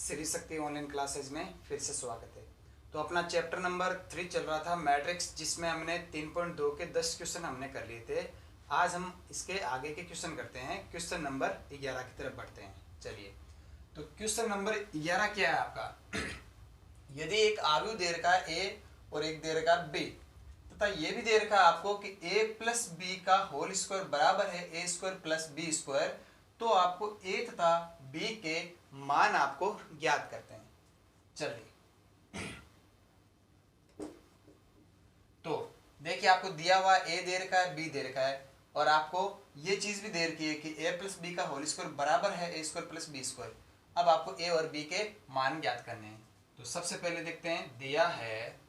Shri Shakti online classes में फिर से स्वागत है। तो अपना चैप्टर नंबर 3 चल रहा था मैट्रिक्स, जिसमें हमने 3.2 के 10 क्वेश्चन हमने कर लिए थे। आज हम इसके आगे के क्वेश्चन करते हैं। क्वेश्चन नंबर 11 की तरफ बढ़ते हैं। चलिए, तो क्वेश्चन नंबर 11 क्या है आपका। यदि एक आव्यूह दे रखा है ए और एक दे रखा है बी, तथा ये भी दे रखा है आपको कि a प्लस बी का होल स्क्वायर बराबर है a square plus B square, तो आपको a तथा b के मान आपको ज्ञात करते हैं। चलिए, तो देखिए, आपको दिया हुआ a दे रखा है, b दे रखा है, और आपको ये चीज भी दे रखी है कि a प्लस बी का होल स्क्वायर बराबर है a square plus B square. अब आपको a और b के मान ज्ञात करने हैं। तो सबसे पहले देखते हैं, दिया है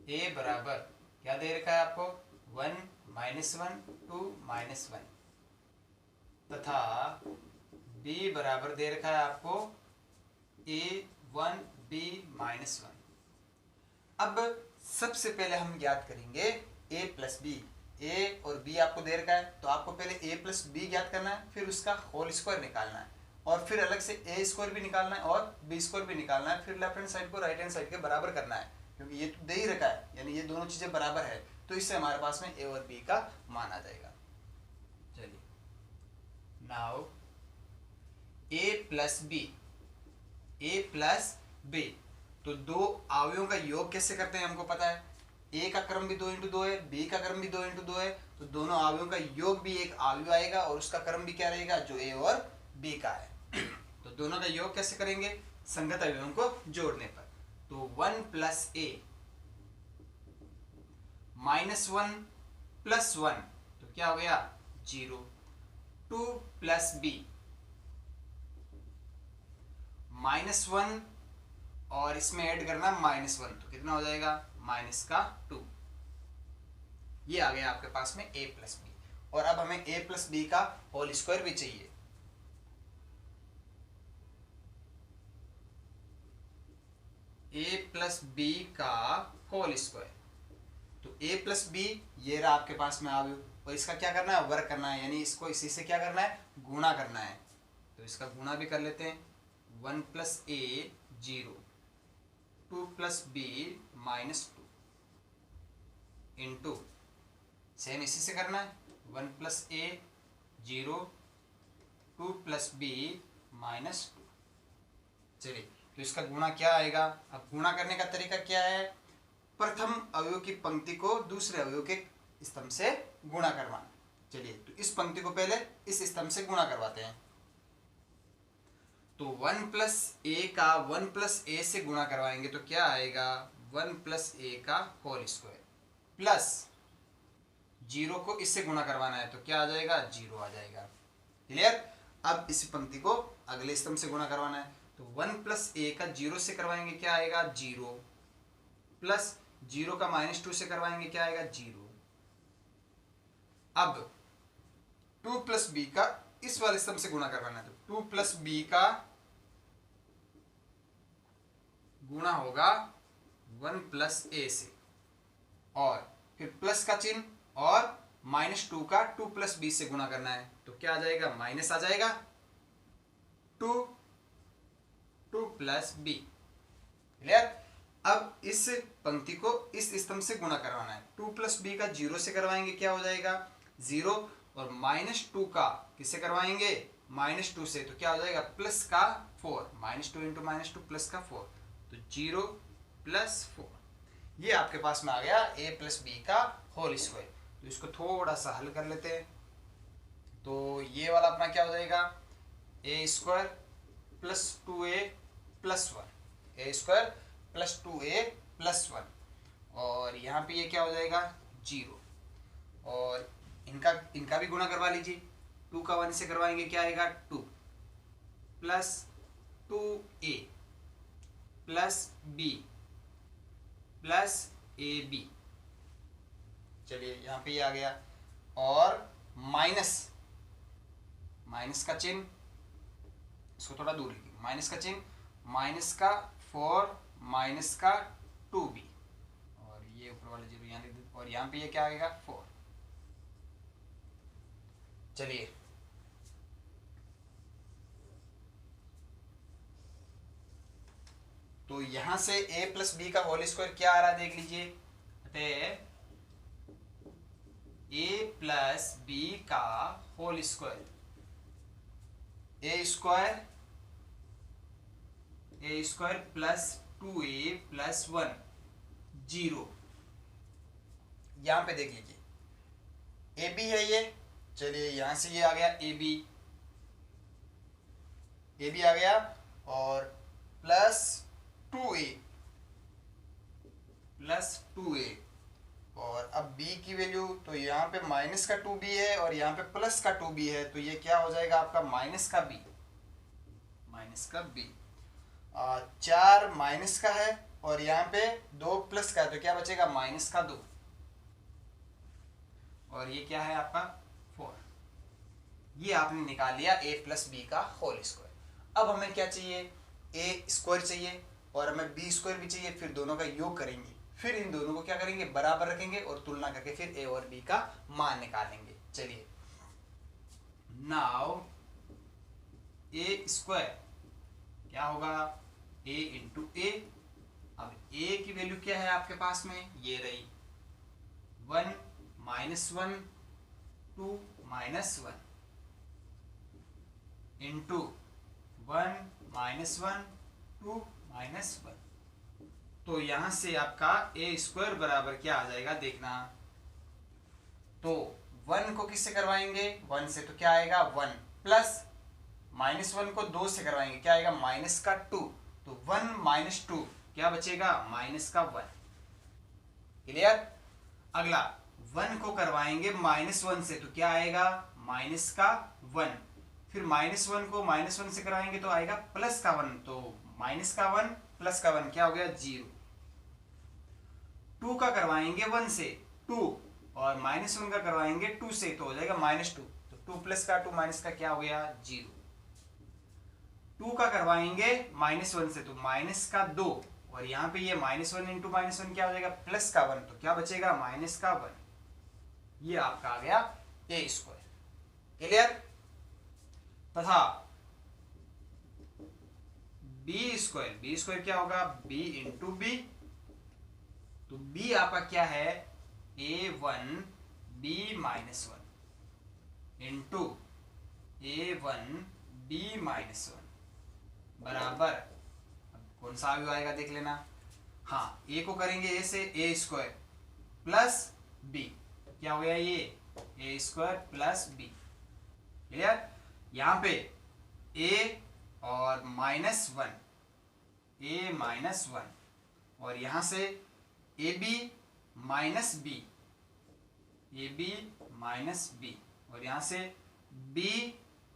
a बराबर क्या दे रखा है आपको 1 -1 2 -1, तथा b बराबर दे रखा है आपको a 1 b -1। अब सबसे पहले हम ज्ञात करेंगे a प्लस बी। a और b आपको दे रखा है, तो आपको पहले a प्लस बी ज्ञात करना है, फिर उसका होल स्क्वायर निकालना है, और फिर अलग से a स्क्वायर भी निकालना है और b स्क्वायर भी निकालना है। फिर लेफ्ट हैंड साइड को राइट हैंड साइड के बराबर करना है, क्योंकि ये तो दे ही रखा है, यानी ये दोनों चीजें बराबर है, तो इससे हमारे पास में a और b का मान आ जाएगा। चलिए, नाउ a प्लस b, तो दो अवयवों का योग कैसे करते हैं हमको पता है। a का क्रम भी 2 × 2 है, b का क्रम भी 2 × 2 है, तो दोनों अवयवों का योग भी एक अवयव आएगा और उसका क्रम भी क्या रहेगा, जो a और b का है। तो दोनों का योग कैसे करेंगे, संगत अवयवों को जोड़ने पर। तो 1 प्लस a -1 प्लस 1, तो क्या हो गया 0। 2 प्लस b -1 और इसमें ऐड करना -1, तो कितना हो जाएगा -2। ये आ गया आपके पास में a प्लस बी। और अब हमें a प्लस बी का होल स्क्वायर भी चाहिए। a प्लस बी का होल स्क्वायर, तो a प्लस बी ये रहा आपके पास में आव्यूह, और इसका क्या करना है, वर्ग करना है, यानी इसको इसी से क्या करना है, गुणा करना है। तो इसका गुणा भी कर लेते हैं। 1 plus a 0, 2 plus b -2 into, same इसी से करना है, 1 प्लस a 0, 2 प्लस b -2। चलिए, तो इसका गुणा क्या आएगा। अब गुणा करने का तरीका क्या है, प्रथम अवयव की पंक्ति को दूसरे अवयव के स्तंभ से गुणा करवाना। चलिए, तो इस पंक्ति को पहले इस स्तंभ से गुणा करवाते हैं। तो 1 प्लस a का 1 प्लस a से गुणा करवाएंगे तो क्या आएगा, 1 प्लस a का होल स्क्वायर, प्लस 0 को इससे गुणा करवाना है, तो क्या आ जाएगा, 0 आ जाएगा। क्लियर। अब इस पंक्ति को अगले स्तंभ से गुणा करवाना है, तो 1 प्लस a का 0 से करवाएंगे, क्या आएगा 0, प्लस 0 का -2 से करवाएंगे, क्या आएगा 0। अब 2 प्लस b का इस वाले स्तंभ से गुणा करवाना है, तो 2 प्लस b का गुणा होगा 1 प्लस a से, और फिर प्लस का चिन्ह, और -2 का 2 प्लस b से गुणा करना है, तो क्या आ जाएगा, माइनस आ जाएगा 2 प्लस b। क्लियर। अब इस पंक्ति को इस स्तंभ से गुणा करवाना है। 2 प्लस बी का 0 से करवाएंगे, क्या हो जाएगा 0, और -2 का किससे करवाएंगे, -2 से, तो क्या हो जाएगा प्लस का 4, -2 इंटू -2 प्लस का 4, तो 0 प्लस 4। ये आपके पास में आ गया a प्लस बी का होल स्क्वायर। तो इसको थोड़ा सा हल कर लेते हैं। तो ये वाला अपना क्या हो जाएगा, a square plus 2a plus 1, a square plus 2a plus 1, और यहाँ पे ये क्या हो जाएगा 0, और इनका भी गुणा करवा लीजिए। 2 का 1 से करवाएंगे, क्या आएगा 2, plus 2a plus b plus ab। चलिए, यहाँ पे ये आ गया, और माइनस का चिन्ह, इसको थोड़ा दूर लिखिए, माइनस का चिन्ह, माइनस का 4 माइनस का 2b, और ये ऊपर वाले 0 यहाँ लिख दे, और यहाँ पे ये क्या आएगा 4। चलिए, तो यहां से a प्लस बी का होल स्क्वायर क्या आ रहा है देख लीजिए। अतः a प्लस बी का होल स्क्वायर, ए स्क्वायर प्लस 2a प्लस 1 0। यहां पे देख लीजिए ए बी है ये, चलिए यहां से ये आ गया ए बी आ गया, और प्लस 2a और अब b की वैल्यू, तो यहाँ पे माइनस का 2b है और यहाँ पे प्लस का 2b है, तो ये क्या हो जाएगा आपका माइनस का b। 4 माइनस का है और यहाँ पे 2 प्लस का है, तो क्या बचेगा माइनस का 2, और ये क्या है आपका 4। ये आपने निकाल लिया a प्लस बी का होल स्क्वायर। अब हमें क्या चाहिए, a स्क्वायर चाहिए और हमें b स्क्वायर भी चाहिए, फिर दोनों का योग करेंगे, फिर इन दोनों को क्या करेंगे बराबर रखेंगे और तुलना करके फिर a और b का मान निकालेंगे। चलिए नाउ a स्क्वायर क्या होगा a इंटू ए। अब a की वैल्यू क्या है आपके पास में, ये रही 1 minus 1 2 minus 1 into 1 minus 1 2 minus 1। तो यहां से आपका ए स्क्वायर बराबर क्या आ जाएगा देखना। तो 1 को किससे करवाएंगे, 1 से, तो क्या आएगा 1 प्लस माइनस 1 को 2 से करवाएंगे, क्या आएगा माइनस का 2, तो 1 माइनस 2 क्या बचेगा माइनस का 1। क्लियर। अगला 1 को करवाएंगे माइनस 1 से, तो क्या आएगा माइनस का 1, फिर माइनस 1 को माइनस 1 से कराएंगे तो आएगा प्लस का 1, तो माइनस का 1 प्लस का 1 क्या हो गया 0। 2 का करवाएंगे 1 से 2 और माइनस 1 का करवाएंगे 2 से, तो हो जाएगा माइनस 2, तो 2 प्लस का 2 माइनस का क्या हो गया 0। 2 का करवाएंगे माइनस 1 से, तो माइनस का 2, और यहाँ पे ये माइनस 1 इंटू माइनस 1 क्या हो जाएगा प्लस का 1, तो क्या बचेगा माइनस का 1। ये आपका आ गया ए स्क्वायर। क्लियर। तथा बी स्क्वायर क्या होगा b इंटू बी, तो b आपका क्या है a1 b minus 1 into a1 b minus 1 बराबर, अब कौन सा भी आएगा देख लेना। हाँ a को करेंगे a से a स्क्वायर प्लस b, क्या हो गया ये a square plus b। Clear. यहाँ पे a और माइनस 1, a माइनस 1, और यहाँ से ए बी माइनस बी, और यहाँ से b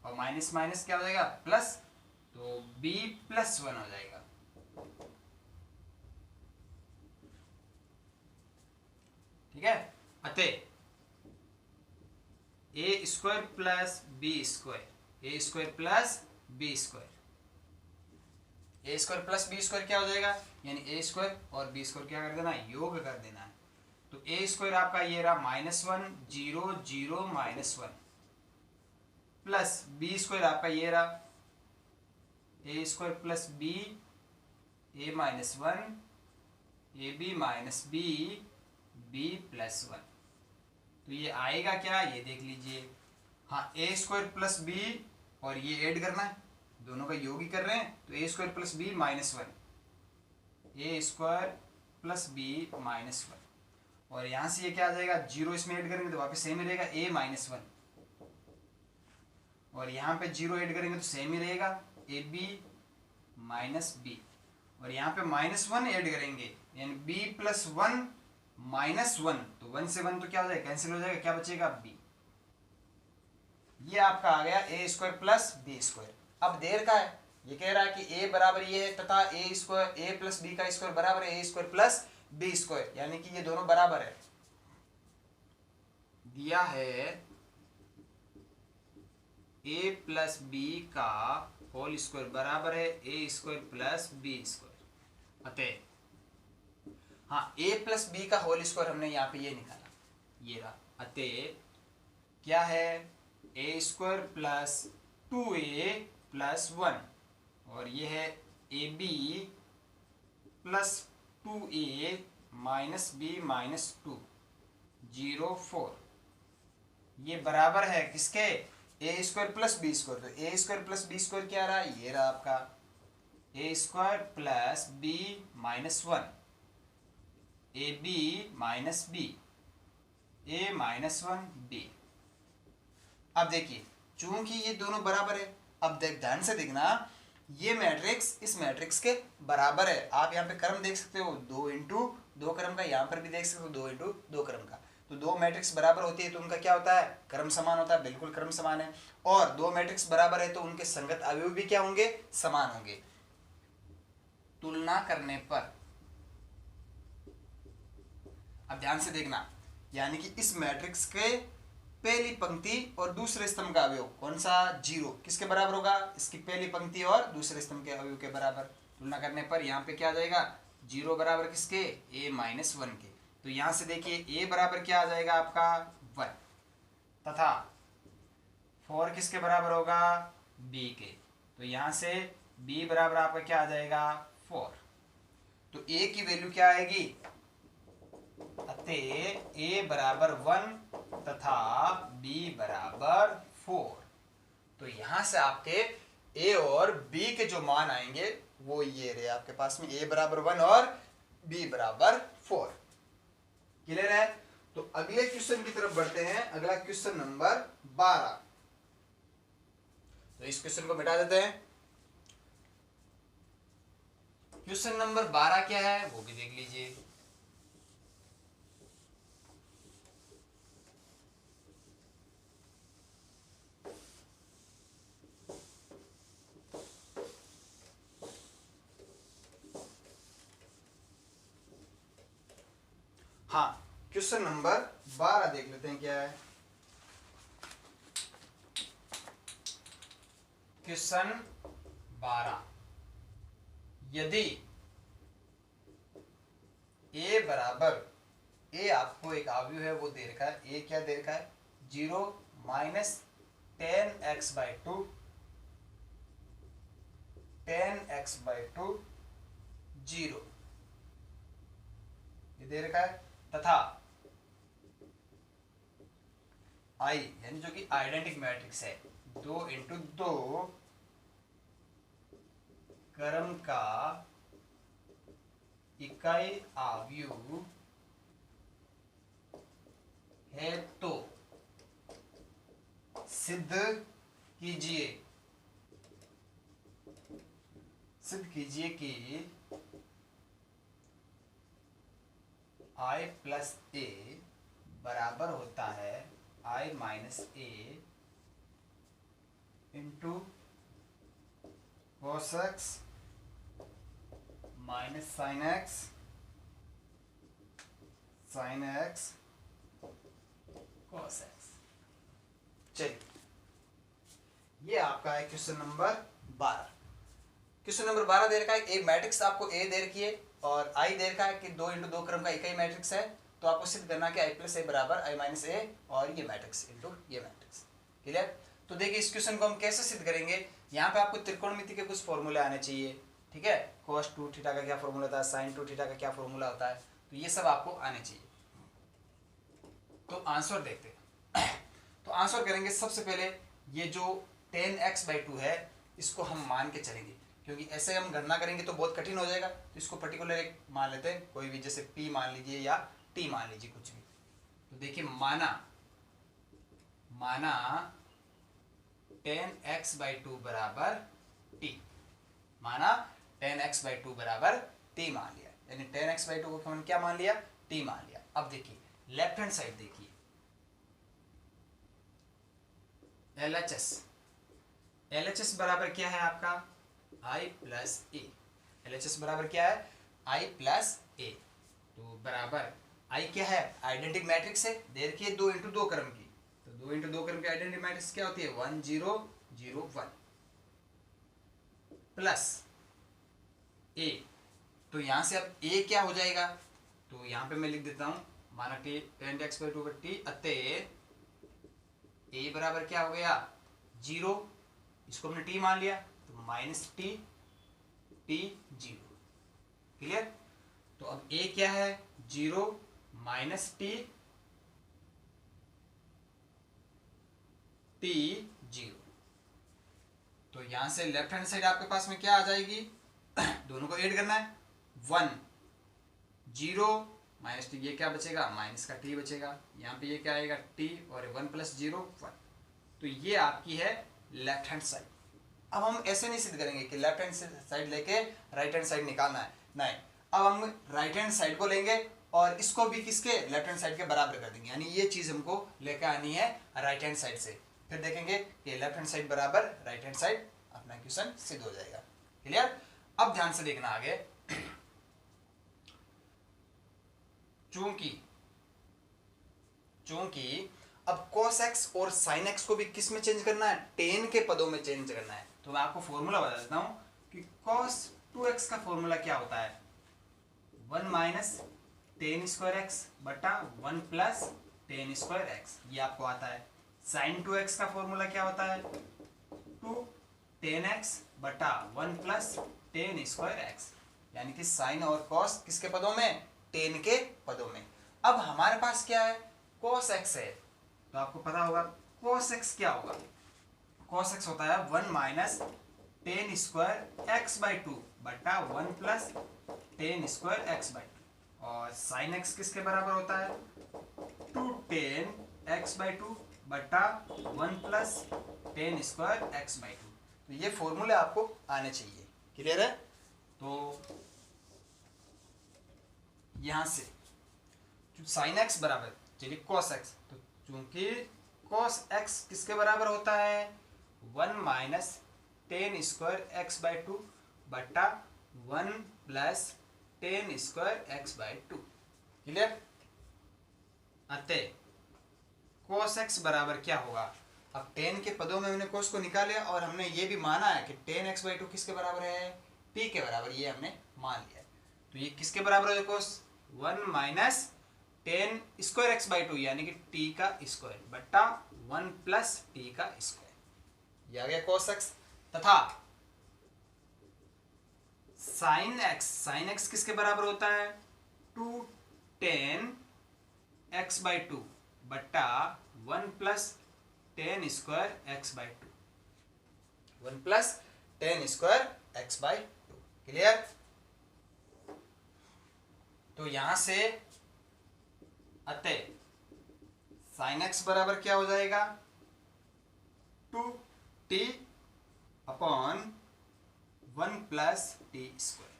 और माइनस माइनस क्या हो जाएगा प्लस, तो b प्लस 1 हो जाएगा। ठीक है। अतः ए स्क्वायर प्लस बी स्क्वायर, ए स्क्वायर प्लस बी स्क्वायर, ए स्क्वायर प्लस बी स्क्वायर क्या हो जाएगा, यानी ए स्क्वायर और बी स्क्वायर क्या कर देना योग कर देना है। तो ए स्क्वायर आपका ये रहा minus 1 0 0 minus 1 plus B square आपका ये रहा A square plus B A minus 1 A B minus B B plus 1। तो ये आएगा क्या ये देख लीजिए। हाँ ए स्क्वायर प्लस बी और ये ऐड करना है, दोनों का योग ही कर रहे हैं, तो A square plus B minus 1, A square plus B minus 1, और यहाँ से ये क्या आ जाएगा 0 इसमें ऐड करेंगे तो वापस सेम ही रहेगा ए माइनस 1, और यहाँ पे 0 ऐड करेंगे तो सेम ही रहेगा ए बी माइनस बी, और यहाँ पे माइनस 1 ऐड करेंगे यानी बी प्लस 1 माइनस 1, तो 1 से 1 तो क्या हो जाएगा कैंसिल हो जाएगा, क्या बचेगा बी। ये आपका आ गया ए स्क्वायर प्लस बी स्क्वायर। अब देर का है, ये कह रहा है कि a बराबर ये है तथा ए स्क्वायर ए प्लस बी का स्क्वायर बराबर है ए स्क्वायर प्लस बी स्क्वायर, यानी कि ये दोनों बराबर है। दिया है a प्लस बी का होल स्क्वायर बराबर है ए स्क्वायर प्लस बी स्क्वायर। अतः हाँ a प्लस बी का होल स्क्वायर हमने यहाँ पे ये निकाला, ये रहा। अतः क्या है ए स्क्वायर प्लस 2a प्लस 1, और ये है A B plus 2a minus b minus 2 0 4 ये बराबर है किसके A square plus B square. तो A square plus B square क्या रहा, ये रहा आपका A square plus B minus 1 A B minus B A minus 1 B. अब देखिए चूंकि ये दोनों बराबर है, अब ध्यान से देखना ये मैट्रिक्स इस मैट्रिक्स के बराबर है। आप यहाँ पे क्रम देख सकते हो 2 इंटू 2 क्रम का, यहाँ पर भी देख सकते हो 2 इंटू 2 क्रम का। तो दो मैट्रिक्स बराबर होती है तो उनका क्या होता है, क्रम समान होता है, बिल्कुल क्रम समान है। और दो मैट्रिक्स बराबर है तो उनके संगत अवयव भी क्या होंगे, समान होंगे। तुलना करने पर अब ध्यान से देखना, यानी कि इस मैट्रिक्स के पहली पंक्ति और दूसरे स्तंभ का अवयव कौन सा, 0 किसके बराबर होगा, इसकी पहली पंक्ति और दूसरे स्तंभ के अवयव के बराबर। तुलना करने पर यहाँ पे क्या आ जाएगा, 0 बराबर किसके, a माइनस 1 के। तो यहाँ से देखिए a बराबर क्या आ जाएगा आपका 1 तथा 4 किसके बराबर होगा, b के। तो यहाँ से b बराबर आपका क्या आ जाएगा 4। तो a की वैल्यू क्या आएगी, अतः a बराबर 1 तथा b बराबर 4। तो यहां से आपके a और b के जो मान आएंगे वो ये रहे आपके पास में, a बराबर 1 और b बराबर 4। क्लियर है। तो अगले क्वेश्चन की तरफ बढ़ते हैं। अगला क्वेश्चन नंबर 12। तो इस क्वेश्चन को मिटा देते हैं। क्वेश्चन नंबर 12 क्या है वो भी देख लीजिए। हाँ, क्वेश्चन नंबर 12 देख लेते हैं क्या है। क्वेश्चन 12, यदि a बराबर, a आपको एक अवयव है वो दे रखा है, a क्या दे रखा है 0 माइनस 10x/2 10x/2 0 ये दे रखा है, तथा i यानी जो कि आइडेंटिक मैट्रिक्स है 2 इंटू 2 क्रम का इकाई अवयव है तो सिद्ध कीजिए कि i प्लस a बराबर होता है i minus a into cos x minus sine x cos x। चलिए ये आपका है क्वेश्चन नंबर 12। क्वेश्चन नंबर 12 दे रखा है, एक मैट्रिक्स आपको a दे रखी है और i दे रखा है कि 2 इंटू 2 क्रम का इकाई मैट्रिक्स है। तो आपको सिद्ध करना कि i प्लस a बराबर i माइनस a और ये मैट्रिक्स इंटू ये मैट्रिक्स। क्लियर। तो देखिए इस क्वेश्चन को हम कैसे सिद्ध करेंगे। यहाँ पे आपको त्रिकोणमिति के कुछ फॉर्मूले आने चाहिए, ठीक है। cos 2 थीटा का क्या फॉर्मूला होता है, sin 2 थीटा का क्या फॉर्मूला होता है, तो ये सब आपको आने चाहिए। तो आंसर देखते हैं। तो आंसर करेंगे सबसे पहले ये जो 10x/2 है इसको हम मान के चलेंगे, क्योंकि ऐसे हम गणना करेंगे तो बहुत कठिन हो जाएगा। तो इसको पर्टिकुलर एक मान लेते हैं, कोई भी, जैसे p मान लीजिए या t मान लीजिए, कुछ भी। तो देखिए माना 10x/2 बराबर t, माना 10x/2 बराबर t मान लिया, यानी 10x/2 को हमने क्या मान लिया, t मान लिया। अब देखिए लेफ्ट हैंड साइड देखिए, LHS बराबर क्या है आपका i प्लस a। LHS बराबर क्या है i प्लस a। तो बराबर i क्या है, आइडेंटिक मैट्रिक्स है, दे रखी है 2 इंटू 2 क्रम की। तो 2 इंटू 2 क्रम की आइडेंटिक मैट्रिक्स क्या होती है 1 0 0 1 प्लस a। तो यहां से अब a क्या हो जाएगा, तो यहां पे मैं लिख देता हूं, माना कि 10x/2 पर t, अतः a बराबर क्या हो गया 0, इसको हमने t मान लिया तो माइनस t 0। क्लियर। तो अब ए क्या है, 0 माइनस टी, टी 0। तो यहां से लेफ्ट हैंड साइड आपके पास में क्या आ जाएगी, दोनों को ऐड करना है, 1 0 माइनस टी, ये क्या बचेगा, माइनस का टी बचेगा, यहाँ पे ये क्या आएगा टी, और 1 प्लस 0 1। तो ये आपकी है लेफ्ट हैंड साइड। अब हम ऐसे नहीं सिद्ध करेंगे कि लेफ्ट हैंड साइड लेके राइट हैंड साइड निकालना है, नहीं, अब हम राइट हैंड साइड को लेंगे और इसको भी किसके, लेफ्ट हैंड साइड के बराबर कर देंगे, यानी ये चीज हमको लेकर आनी है राइट हैंड साइड से, फिर देखेंगे कि लेफ्ट हैंड साइड बराबर राइट हैंड साइड, अपना क्वेश्चन सिद्ध हो जाएगा। क्लियर। अब ध्यान से देखना आगे, चूंकि अब cos x और sin x को भी किस में चेंज करना है, टेन के पदों में चेंज करना है। तो मैं आपको फॉर्मूला बता देता हूं कि cos 2x का फॉर्मूला क्या होता है, 1 माइनस टेन स्क्वायर एक्स बटा 1 प्लस टेन स्क्वायर एक्स, ये आपको आता है। sin 2x का फॉर्मूला क्या होता है, 2 टेन एक्स बटा 1 प्लस टेन स्क्वायर एक्स, यानी कि sin और cos किसके पदों में, टेन के पदों में। अब हमारे पास क्या है, cos x है, तो आपको पता होगा cos x क्या होगा, cos x होता है 1 minus ten square x by 2 बटा 1 plus ten square x by 2, और sin x किसके बराबर होता है, 2 टेन एक्स बाई 2 बटा 1 plus ten square x by 2। तो ये फॉर्मूले आपको आने चाहिए। क्लियर है। तो यहां से sin x बराबर, चलिए cos x, तो चूंकि cos x किसके बराबर होता है, 1 minus ten square x by 2 बटा 1 plus ten square x by 2। Clear. अतः cos x बराबर क्या होगा, अब टेन के पदों में हमने cos को निकाला और हमने ये भी माना है कि टेन एक्स बाई 2 किसके बराबर है, t के बराबर, ये हमने मान लिया। तो ये किसके बराबर है cos, 1 minus ten square x by 2 यानी कि टी का स्क्वायर बटा 1 प्लस टी का स्क्वायर, ये आ गया cos x। तथा sin x किसके बराबर होता है, 2 टेन एक्स बाई 2 बटा 1 plus ten square x by 2, 1 plus ten square x by 2। Clear. तो यहां से अतः sin x बराबर क्या हो जाएगा, 2t upon 1 plus T square,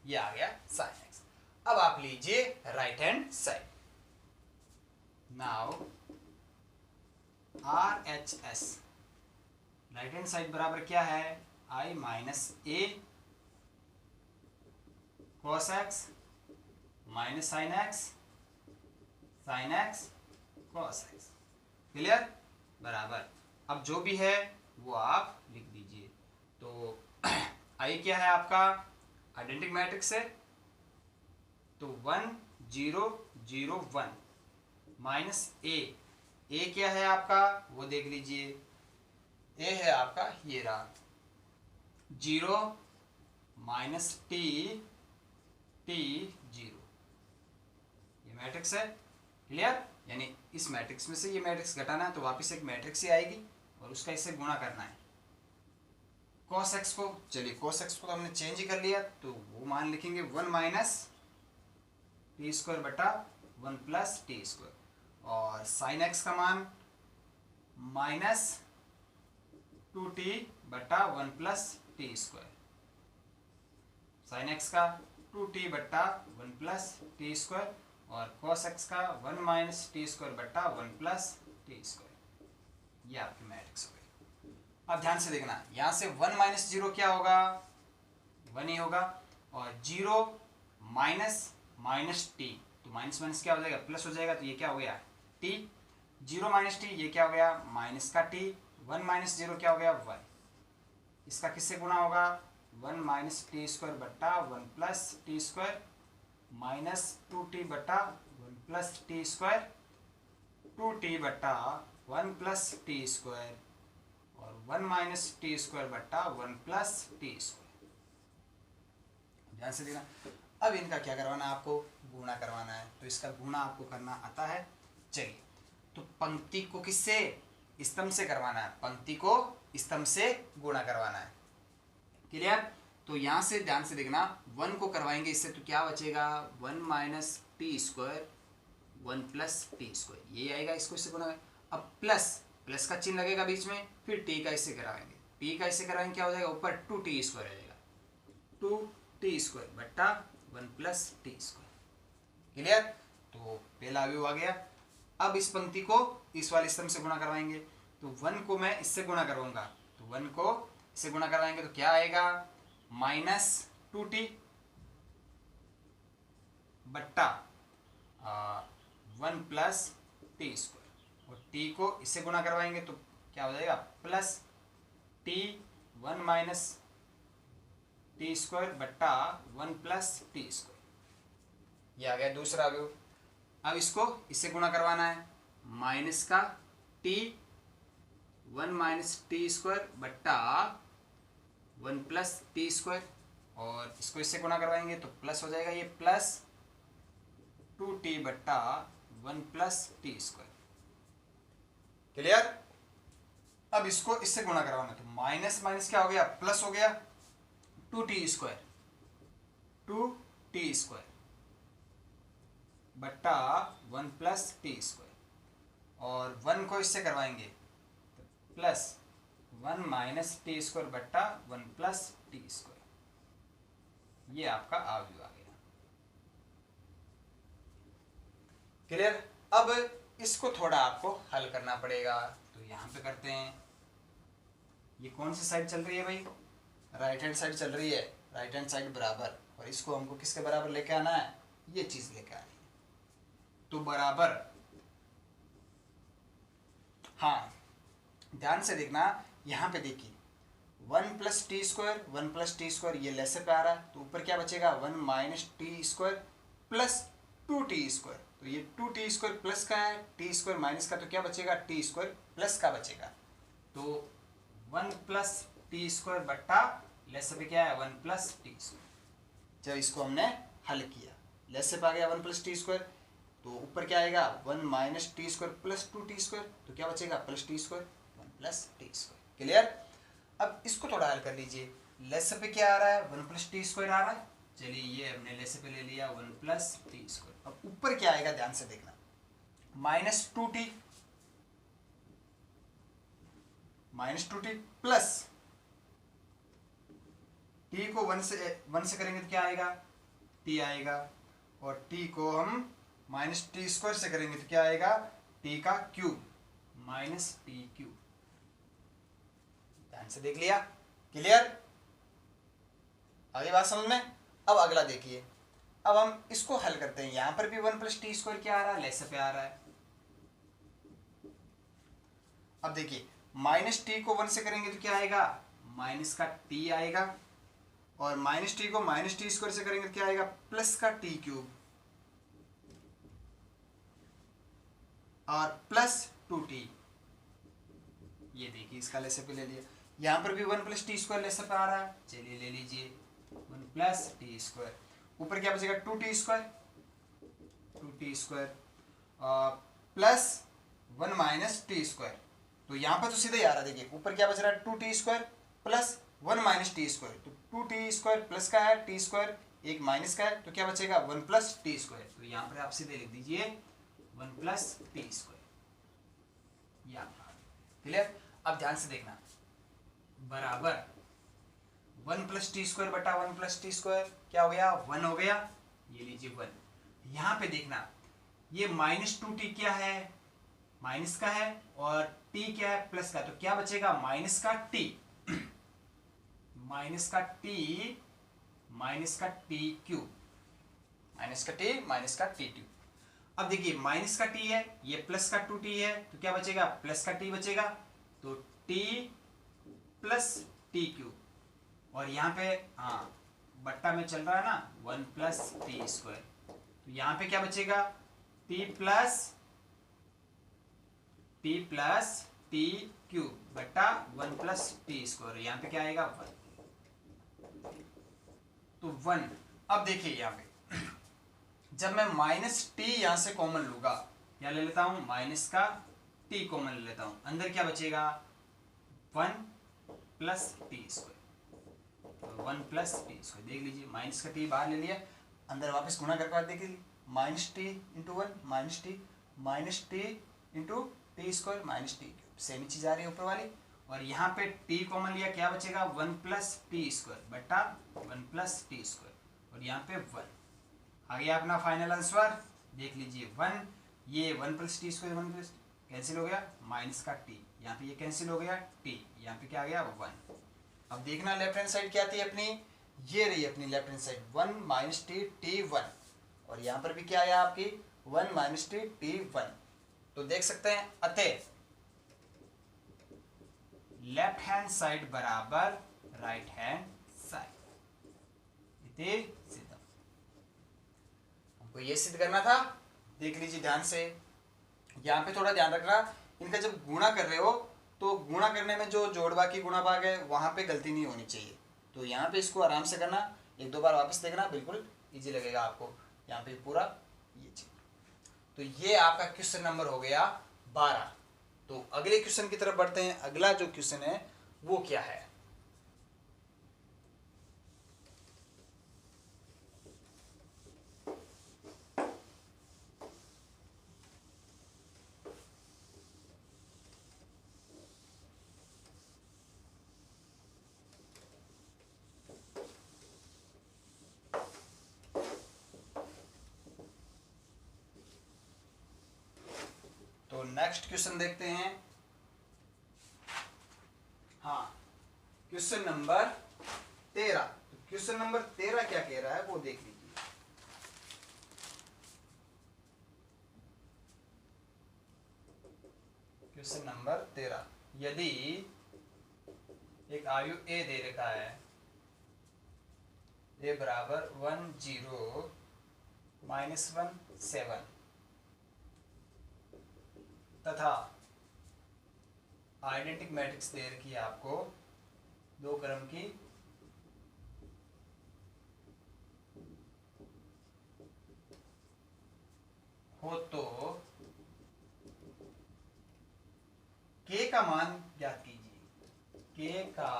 ये आ गया sin x। अब आप लीजिए right hand side. Now RHS, right hand side बराबर क्या है, i minus A cos x minus sin x cos x। Clear. बराबर, अब जो भी है वो आप लिख दीजिए। तो आई क्या है आपका, आइडेंटिटी मैट्रिक्स है, तो 1 0 0 1 माइनस ए क्या है आपका, वो देख लीजिए, ए है आपका ये रहा, 0 माइनस टी 0, ये मैट्रिक्स है। क्लियर। यानी इस मैट्रिक्स में से ये मैट्रिक्स घटाना है तो वापस एक मैट्रिक्स ही आएगी और उसका इससे गुणा करना है cos x को। चलिए cos x को तो हमने चेंज ही कर लिया, तो वो मान लिखेंगे 1 माइनस टी स्क्वायर बटा 1 प्लस टी स्क्वायर, और sin x का मान माइनस 2t बटा 1 plus T square, sin x का 2t बटा 1 प्लस टी स्क्वायर, और cos x का 1 माइनस टी स्क्वायर बटा 1 प्लस टी स्क्वायर, ये आपकी मैट्रिक्स हो गई। अब ध्यान से देखना, यहां से 1 माइनस 0 क्या होगा, 1 ही होगा, और 0 माइनस माइनस टी, तो माइनस माइनस क्या हो जाएगा, प्लस हो जाएगा, तो ये क्या हो गया टी, 0 माइनस टी ये क्या हो गया माइनस का टी, 1 माइनस 0 क्या हो गया 1, इसका किससे गुणा होगा, 1 माइनस टी स्क्वायर बटा 1 plus T square minus 2t बटा 1 प्लस टी स्क्वायर, 2t बटा 1 प्लस टी स्क्वायर, और 1 माइनस टी स्क्वायर बटा 1 प्लस टी स्क्वायर। ध्यान से देखना, अब इनका क्या करवाना है, आपको गुणा करवाना है। तो इसका गुणा आपको करना आता है। चलिए, तो पंक्ति को किससे, स्तंभ से करवाना है, पंक्ति को स्तंभ से गुणा करवाना है। क्लियर। तो यहाँ से ध्यान से देखना, 1 को करवाएंगे इससे तो क्या बचेगा, 1 minus T square 1 plus T square, ये आएगा, इसको इससे गुणा। अब प्लस का चिन्ह लगेगा बीच में, फिर टी का इससे कराएंगे, टी का इससे कराएंगे क्या हो जाएगा, ऊपर 2t स्क्वायर आ जाएगा, 2t स्क्वायर बट्टा 1 प्लस टी स्क्वायर। क्लियर। तो पहला अवयव आ गया। अब इस पंक्ति को इस वाले स्तंभ से गुणा करवाएंगे। तो 1 को मैं इससे गुणा करूंगा, तो 1 को इससे गुणा करवाएंगे तो क्या आएगा, माइनस 2t बट्टा 1 प्लस टी स्क्वायर, और t को इससे गुणा करवाएंगे तो क्या हो जाएगा, plus t 1 minus T square बट्टा 1 प्लस टी स्क्वायर। ये आ गया दूसरा अवयव। अब इसको इससे गुणा करवाना है, माइनस का t 1 माइनस टी स्क्वायर बट्टा 1 प्लस टी स्क्वायर, और इसको इससे गुणा करवाएंगे तो प्लस हो जाएगा, ये प्लस 2t बट्टा 1 प्लस टी स्क्वायर। क्लियर। अब इसको इससे गुणा करवाना, तो माइनस माइनस क्या हो गया, प्लस हो गया, 2t स्क्वायर बट्टा 1 प्लस टी स्क्वायर, और 1 को इससे करवाएंगे तो प्लस 1 माइनस टी स्क्वायर बट्टा 1 प्लस टी स्क्वायर। ये आपका अवयव आ गया। क्लियर। अब इसको थोड़ा आपको हल करना पड़ेगा, तो यहां पे करते हैं। ये कौन सी साइड चल रही है भाई, राइट हैंड साइड चल रही है, राइट हैंड साइड बराबर, और इसको हमको किसके बराबर लेके आना है, ये चीज लेके आनी है। तो बराबर, हाँ ध्यान से देखना, यहाँ पे देखिए 1 प्लस टी स्क्वायर ये लेसर पे आ रहा है, तो ऊपर क्या बचेगा, 1 minus T square plus 2t square, तो ये 2t स्क्वायर प्लस का है, टी स्क्वायर माइनस का, तो क्या बचेगा, टी स्क्वायर प्लस का बचेगा। तो 1 प्लस टी स्क्वायर बट्टा लेसर पे क्या है, 1 प्लस टी स्क्वायर। जब इसको हमने हल किया, लेसर पे आ गया 1 प्लस टी स्क्वायर, तो ऊपर क्या आएगा, 1 minus T square plus 2t square, तो क्या बचेगा, plus T square 1 plus T square. Clear. अब इसको थोड़ा हल कर लीजिए, लेसर पे क्या आ रहा है, 1 प्लस टी स्क्वायर आ रहा है, चलिए ये हमने लेसर पे ले लिया 1 प्लस टी स्क्वायर। अब ऊपर क्या आएगा, ध्यान से देखना, माइनस 2t प्लस t को 1 से करेंगे तो क्या आएगा, t आएगा, और t को हम माइनस टी स्क्वायर से करेंगे तो क्या आएगा, t का क्यूब माइनस टी क्यूब। ध्यान से देख लिया। क्लियर। आगे बात समझ में। अब अगला देखिए, अब हम इसको हल करते हैं। यहां पर भी 1 प्लस टी स्क्वायर क्या आ रहा है, लेसर पे आ रहा है। अब देखिए माइनस टी को 1 से करेंगे तो क्या आएगा, माइनस का t आएगा, और माइनस टी को माइनस टी स्क्वायर से करेंगे तो क्या आएगा, प्लस का टी क्यूब, और प्लस 2t। ये देखिए इसका लेसर पे ले लिया। यहां पर भी 1 प्लस टी स्क्वायर लेसर पे आ रहा है, चलिए ले लीजिए 1 प्लस टी स्क्वायर, ऊपर क्या बचेगा, 2t square plus 1 minus T square. तो यहां पर तो सीधे ही आ रहा है, देखिए ऊपर क्या बच रहा है, 2t square plus 1 minus T square, तो 2t स्क्वायर प्लस का है, टी स्क्वायर एक माइनस का है, तो क्या बचेगा, 1 प्लस टी स्क्वायर। तो यहाँ पर आप सीधे लिख दीजिए 1 प्लस टी स्क्वायर। क्लियर। अब ध्यान से देखना, बराबर 1 प्लस टी स्क्वायर बटा 1 प्लस टी स्क्वायर क्या हो गया, 1 हो गया, ये लीजिए 1। यहाँ पे देखना, ये माइनस 2t क्या है, माइनस का है, और t क्या है, प्लस का, तो क्या बचेगा, माइनस का t क्यूब, माइनस का टी क्यूब। अब देखिए माइनस का t है, ये प्लस का 2t है, तो क्या बचेगा, प्लस का t बचेगा, तो t प्लस टी क्यूब, और यहाँ पे हाँ बट्टा में चल रहा है ना 1 प्लस टी स्क्वायर, तो यहाँ पे क्या बचेगा, t प्लस टी क्यूब बट्टा 1 प्लस टी स्क्वायर, यहाँ पे क्या आएगा 1, तो 1। अब देखिए यहाँ पे जब मैं माइनस टी यहाँ से कॉमन लूंगा, क्या ले लेता हूँ, माइनस का टी कॉमन ले लेता हूँ, अंदर क्या बचेगा, 1 plus T square, 1 plus T square. देख लीजिए माइनस का टी बाहर ले लिया, अंदर वापस गुणा करके देख लीजिए, minus T into 1 minus T into T square minus T cube, same चीज आ रही है ऊपर वाली। और यहाँ पे टी कॉमन लिया, क्या बचेगा, 1 प्लस टी स्क्वायर बटा 1 प्लस टी स्क्वायर, और यहाँ पे 1 आ गया अपना फाइनल आंसर। देख लीजिए 1, ये 1 plus T square 1 plus cancel हो गया, माइनस का टी, यहाँ पे ये कैंसिल हो गया टी, यहाँ पे क्या आ गया 1। अब देखना लेफ्ट हैंड साइड क्या आती है अपनी, ये रही अपनी left hand side 1 minus T T 1, और यहाँ पर भी क्या आया आपकी 1 माइनस टी टी 1। तो देख सकते हैं अतः लेफ्ट हैंड साइड बराबर राइट हैंड साइड, इति सिद्धम। हमको ये सिद्ध करना था। देख लीजिए ध्यान से, यहाँ पे थोड़ा ध्यान रखना, इनका जब गुणा कर रहे हो तो गुणा करने में जो जोड़ बाकी गुणा भाग है वहां पे गलती नहीं होनी चाहिए। तो यहाँ पे इसको आराम से करना, एक दो बार वापस देखना, बिल्कुल इजी लगेगा आपको यहाँ पे पूरा ये चीज। तो ये आपका क्वेश्चन नंबर हो गया 12। तो अगले क्वेश्चन की तरफ बढ़ते हैं। अगला जो क्वेश्चन है वो क्या है, तो नेक्स्ट क्वेश्चन देखते हैं। हाँ, क्वेश्चन नंबर 13। तो क्वेश्चन नंबर 13 क्या कह रहा है वो देख लीजिए। क्वेश्चन नंबर 13, यदि एक आयु ए दे रखा है, ए बराबर 1 0 माइनस 1 7 तथा आइडेंटिक मैट्रिक्स दे रखी है आपको 2 क्रम की, हो तो के का मान ज्ञात कीजिए। के का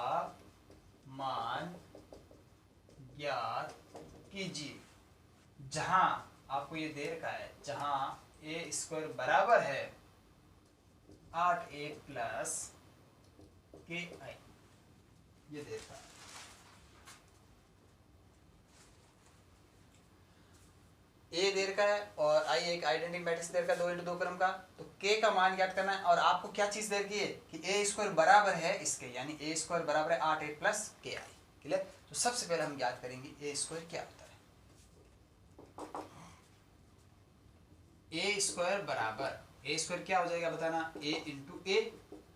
मान ज्ञात कीजिए जहां आपको ये दे रखा है, जहां ए स्क्वायर बराबर है 8a प्लस के आई, ये दे रखा है। ए दे रखा है और आई एक आइडेंटिटी मैट्रिक्स दे रखा है 2 इंटू 2 क्रम का। तो के का मान ज्ञात करना है, और आपको क्या चीज दे रखी है कि ए स्क्वायर बराबर है इसके, यानी ए स्क्वायर बराबर है 8a प्लस के आई। क्लियर। तो सबसे पहले हम ज्ञात करेंगे ए स्क्वायर क्या होता है। ए स्क्वायर बराबर, ए स्क्वायर क्या हो जाएगा बताना, ए इंटू ए।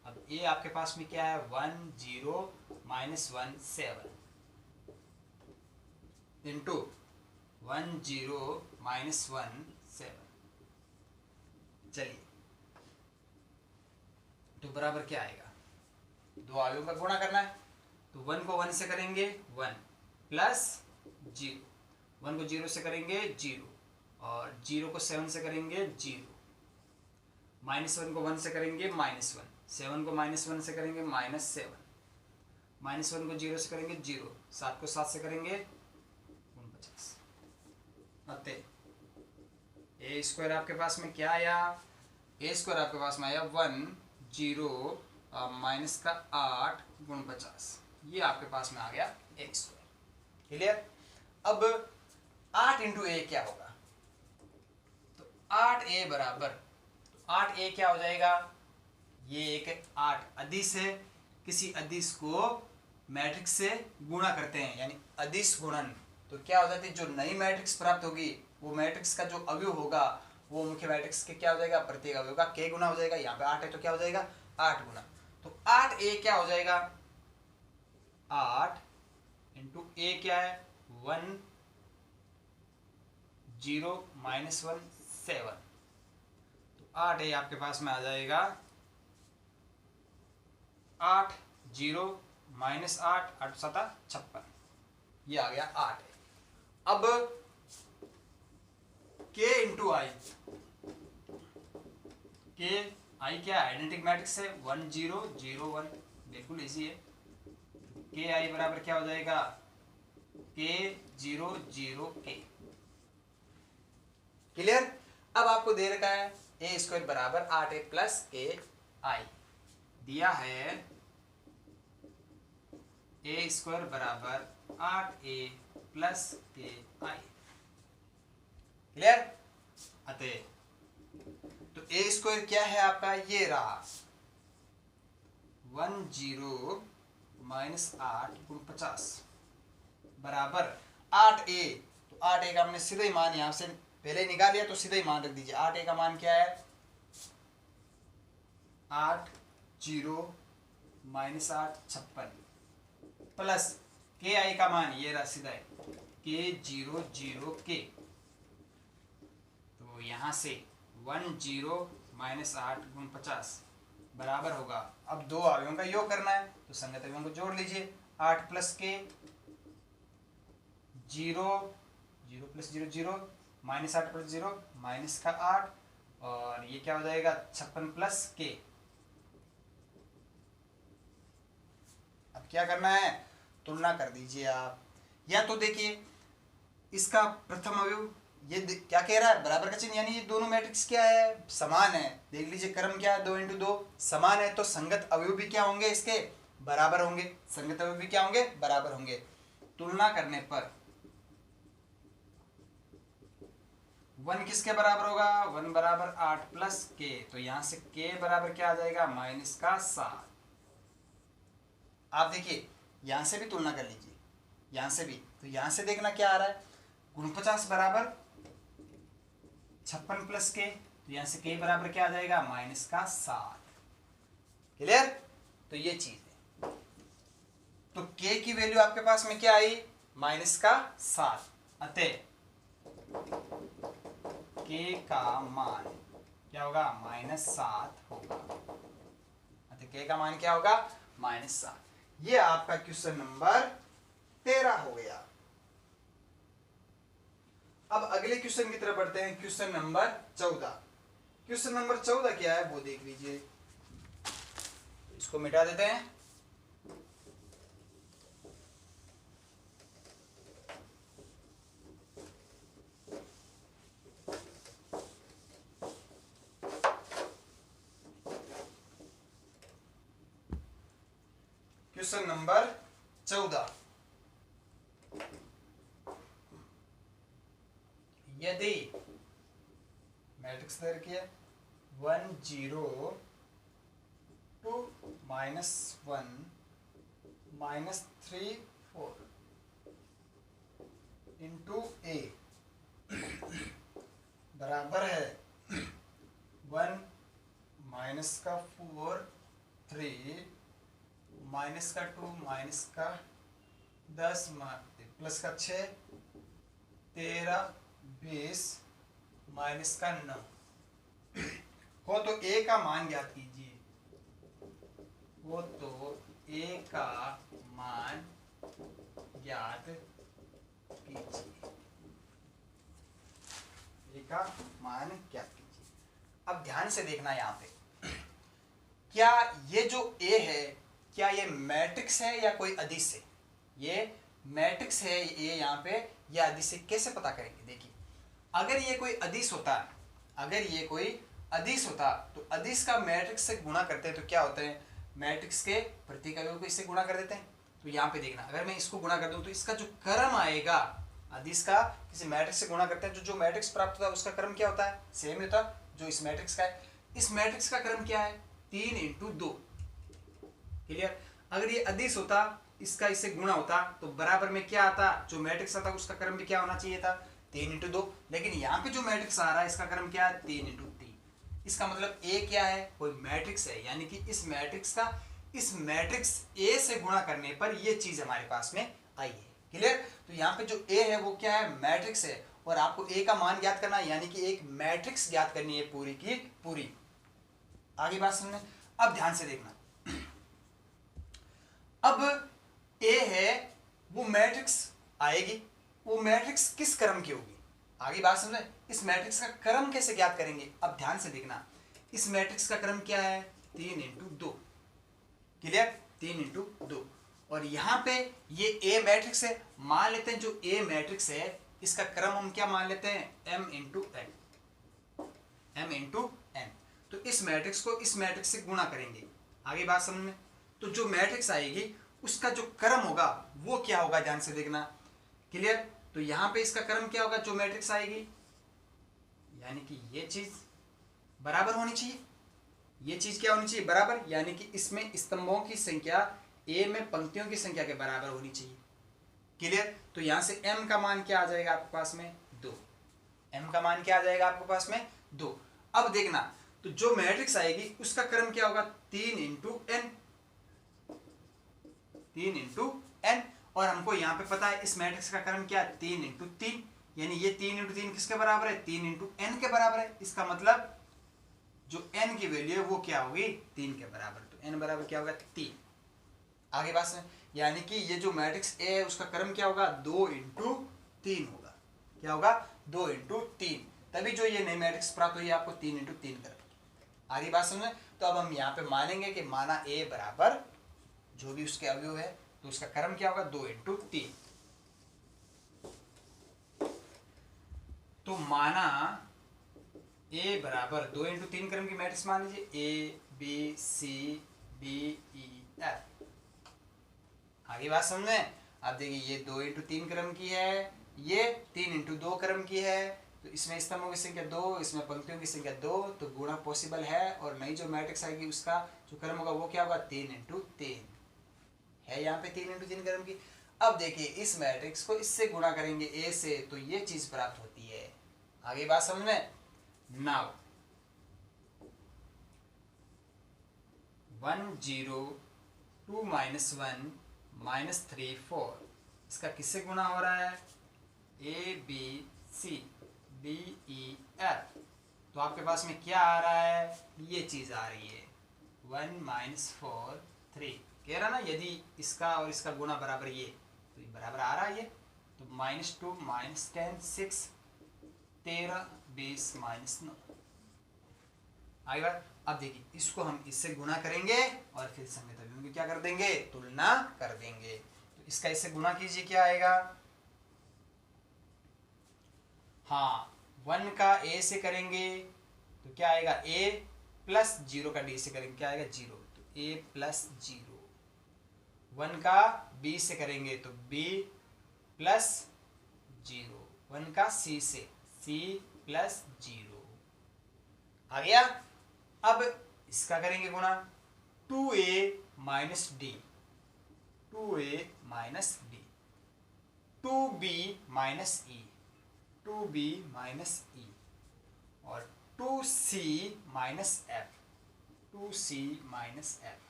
अब ए आपके पास में क्या है 1 0 माइनस 1 7 इंटू 1 0 माइनस 1 7। चलिए, तो बराबर क्या आएगा, दो आयुओं का गुणा करना है। तो 1 को 1 से करेंगे 1 प्लस 0, 1 को 0 से करेंगे 0, और 0 को 7 से करेंगे 0, माइनस 1 को 1 से करेंगे माइनस 1, 7 को माइनस 1 से करेंगे माइनस 7, माइनस 1 को 0 से करेंगे 0, 7 को 7 से करेंगे 49। अतः ए स्क्वायर आपके पास में क्या आया, ए स्क्वायर आपके पास में आया 1 0 माइनस का 8 गुण 50, ये आपके पास में आ गया ए स्क्वायर। क्लियर। अब 8 इंटू ए क्या होगा, तो 8a बराबर, तो 8a क्या हो जाएगा, ये एक 8 अदिश है, किसी अदिश को मैट्रिक्स से गुणा करते हैं यानी अदिश गुणन। तो क्या हो जाती है, जो नई मैट्रिक्स प्राप्त होगी वो मैट्रिक्स का जो अवयव होगा वो मुख्य मैट्रिक्स के क्या हो जाएगा, प्रत्येक अवयव का k गुना हो जाएगा। यहाँ पे 8 है तो क्या हो जाएगा 8 गुना। तो 8a क्या हो जाएगा, 8 इंटू ए क्या है 1 0 माइनस 1 7। तो 8a आपके पास में आ जाएगा 8 0 माइनस 8 8 7 56, ये आ गया 8 है। अब इंटू आई, के आई क्या आइडेंटिटी मैट्रिक्स है 1 0 0 1, बिल्कुल इजी है। के आई बराबर क्या हो जाएगा के 0 0 के। क्लियर। अब आपको दे रखा है ए स्क्वायर बराबर 8a प्लस के आई, दिया है ए स्क्वायर बराबर 8a प्लस के आई। क्लियर। अतः तो ए स्क्वायर क्या है आपका, ये रहा 1 0 माइनस 8 गुण 50 बराबर 8a। तो 8a का हमने सीधा ही मान यहां से पहले निकाल लिया, तो सीधा ही मान रख दीजिए। 8a का मान क्या है 8 0 माइनस 8 56 प्लस के आई का मान ये रहा सीधा है के 0 0 के। तो यहां से 1 0 माइनस 8 गुण 50 बराबर होगा, अब दो अवयवों का योग करना है तो संगत अवयवों को जोड़ लीजिए। 8 प्लस के 0 0 प्लस 0 0 माइनस 8 प्लस 0 माइनस का 8, और ये क्या हो जाएगा 56 प्लस के। अब क्या करना है, तुलना कर दीजिए आप। या तो देखिए इसका प्रथम अवयव ये क्या कह रहा है, बराबर का चिन्ह, यानी ये दोनों मैट्रिक्स क्या है समान है। देख लीजिए क्रम क्या है 2 इंटू 2 समान है, तो संगत अवयव भी क्या होंगे इसके बराबर होंगे। संगत अवयव भी क्या होंगे बराबर होंगे। तुलना करने पर 1 किसके बराबर होगा, 1 बराबर 8 प्लस के, तो यहां से के बराबर क्या आ जाएगा माइनस का 7। आप देखिए यहां से भी तुलना कर लीजिए, यहां से भी, तो यहां से देखना क्या आ रहा है गुण 50 बराबर 56 प्लस के, तो यहां से के बराबर क्या आ जाएगा माइनस का 7। क्लियर। तो ये चीज है, तो के की वैल्यू आपके पास में क्या आई माइनस का 7। अतः के का मान क्या होगा -7 होगा। अतः के का मान क्या होगा -7। ये आपका क्वेश्चन नंबर 13 हो गया। अब अगले क्वेश्चन की तरफ बढ़ते हैं, क्वेश्चन नंबर 14। क्वेश्चन नंबर 14 क्या है वो देख लीजिए। इसको मिटा देते हैं। क्वेश्चन नंबर 14, यदि मैट्रिक्स दे रखी है 1 0 2 -1 -3 4 इंटू ए बराबर है 1 माइनस का 4 3 माइनस का 2 माइनस का 10 प्लस का 6 13 20 माइनस का 9 हो, तो ए का मान ज्ञात कीजिए। वो तो ए का मान ज्ञात कीजिए, ए का मान ज्ञात कीजिए। अब ध्यान से देखना यहाँ पे, क्या ये जो ए है क्या ये मैट्रिक्स है या कोई अदिश है। ये मैट्रिक्स है ये यहाँ पे, या अदिश है, कैसे पता करेंगे। देखिए अगर ये कोई अदिश होता, अगर ये कोई अदिश होता तो अदिश का मैट्रिक्स से गुणा करते हैं तो क्या होता है, मैट्रिक्स के प्रत्येक अवयव को इससे गुणा कर देते हैं। तो यहाँ पे देखना, अगर मैं इसको गुणा कर दूं तो इसका जो क्रम आएगा, अदिश का किसी मैट्रिक्स से गुणा करते हैं, जो मैट्रिक्स प्राप्त होता है उसका क्रम क्या होता है, सेम होता जो इस मैट्रिक्स का है। इस मैट्रिक्स का क्रम क्या है 3 इंटू 2। क्लियर। अगर ये अदिश होता, इसका इससे गुणा होता तो बराबर में क्या आता, जो मैट्रिक्स आता उसका क्रम भी क्या होना चाहिए था 3 इंटू 2। लेकिन यहाँ पे जो मैट्रिक्स आ रहा है इसका क्रम क्या है 3 इंटू 3। इसका मतलब ए क्या है, कोई मैट्रिक्स है, यानी कि इस मैट्रिक्स का इस मैट्रिक्स ए से गुणा करने पर ये चीज हमारे पास में आई है। क्लियर। तो यहाँ पे जो ए है वो क्या है मैट्रिक्स है, और आपको ए का मान ज्ञात करना है, यानी कि एक मैट्रिक्स ज्ञात करनी है पूरी की पूरी। आगे बात सुनने। अब ध्यान से देखना, अब ए है वो मैट्रिक्स आएगी, वो मैट्रिक्स किस क्रम की होगी, आगे बात समझे। इस मैट्रिक्स का क्रम कैसे ज्ञात करेंगे? अब ध्यान से देखना, इस मैट्रिक्स का क्रम क्या है? 3 इंटू 2। क्लियर? 3 इंटू 2। और यहाँ पे ये ए मैट्रिक्स है, मान लेते हैं जो ए मैट्रिक्स है इसका क्रम हम क्या मान लेते हैं? m into N. m into N. तो इस मैट्रिक्स को इस मैट्रिक्स से गुणा करेंगे। आगे बात समझ में? तो जो मैट्रिक्स आएगी उसका जो क्रम होगा वो क्या होगा, ध्यान से देखना। क्लियर? तो यहाँ पे इसका क्रम क्या होगा? जो मैट्रिक्स आएगी, यानी कि ये चीज बराबर होनी चाहिए। ये चीज क्या होनी चाहिए? बराबर, यानी कि इसमें स्तंभों की संख्या ए में पंक्तियों की संख्या के बराबर होनी चाहिए। क्लियर? तो यहां से m का मान क्या आ जाएगा आपके पास में? 2। m का मान क्या आ जाएगा आपके पास में? 2। अब देखना, तो जो मैट्रिक्स आएगी उसका क्रम क्या होगा? 3 इंटू एन। 3 into N. और हमको यहाँ पे पता है इस मैट्रिक्स का क्रम क्या है? 3 इंटू 3। यानी ये 3 इंटू 3 किसके बराबर है? 3 इंटू एन के बराबर है। इसका मतलब जो n की वैल्यू है वो क्या होगी? 3 के बराबर। तो n बराबर क्या होगा? 3। आगे बात से, यानी कि ये जो मैट्रिक्स ए है उसका क्रम क्या होगा? 2 इंटू 3 होगा। क्या होगा? 2 इंटू 3। तभी जो ये नई मैट्रिक्स प्राप्त हुई आपको 3 इंटू 3 कर। आगे बात समझे? तो अब हम यहाँ पे मानेंगे कि माना ए बराबर जो भी उसके अवयव है तो उसका क्रम क्या होगा? 2 इंटू 3। तो माना ए बराबर 2 इंटू 3 क्रम की मैट्रिक्स मान लीजिए, A B C B E F. आगे बात समझ में? अब देखिए ये 2 इंटू 3 क्रम की है, ये 3 इंटू 2 क्रम की है। तो इसमें स्तंभों की संख्या 2, इसमें पंक्तियों की संख्या 2, तो गुणा पॉसिबल है। और नई जो मैट्रिक्स आएगी उसका जो क्रम होगा वो क्या होगा? 3 इंटू 3 है। यहाँ पे 3 इंटू 3 क्रम की। अब देखिए इस मैट्रिक्स को इससे गुणा करेंगे ए से, तो ये चीज प्राप्त होती है। आगे बात समझ में? नाउ 1 0 2 -1 -3 4, इसका किससे गुणा हो रहा है? A B C B E F. तो आपके पास में क्या आ रहा है? ये चीज आ रही है 1 -4 3। कह रहा ना यदि इसका और इसका गुणा बराबर ये, तो ये बराबर आ रहा है ये। तो -2 -10 6 13 20 -9। आगे बात, अब देखिए इसको हम इससे गुणा करेंगे और फिर संगत अवयवों की क्या कर देंगे? तुलना कर देंगे। तो इसका इससे गुणा कीजिए, क्या आएगा? हाँ, 1 का a से करेंगे तो क्या आएगा? a प्लस 0 का d से करेंगे, क्या आएगा? 0। तो a प्लस 0। 1 का b से करेंगे तो b प्लस 0। 1 का c से c प्लस 0। आ गया? अब इसका करेंगे गुणा 2a minus d, 2a minus d, 2b minus e, 2b minus e, और 2c minus f, 2c minus f।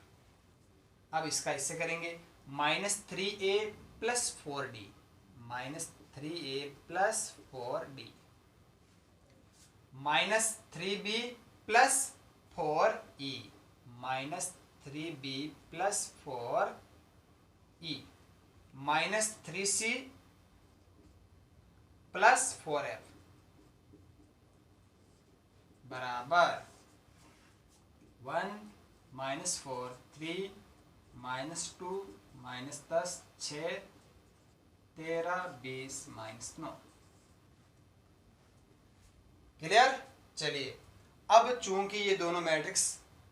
अब इसका इससे करेंगे -3a plus 4d, -3a plus 4d, -3b plus 4e, -3b plus 4e, -3c plus 4f बराबर 1 -4 3 -2 -10 6 13 20 -9। Clear? चलिए, अब चूंकि ये दोनों मैट्रिक्स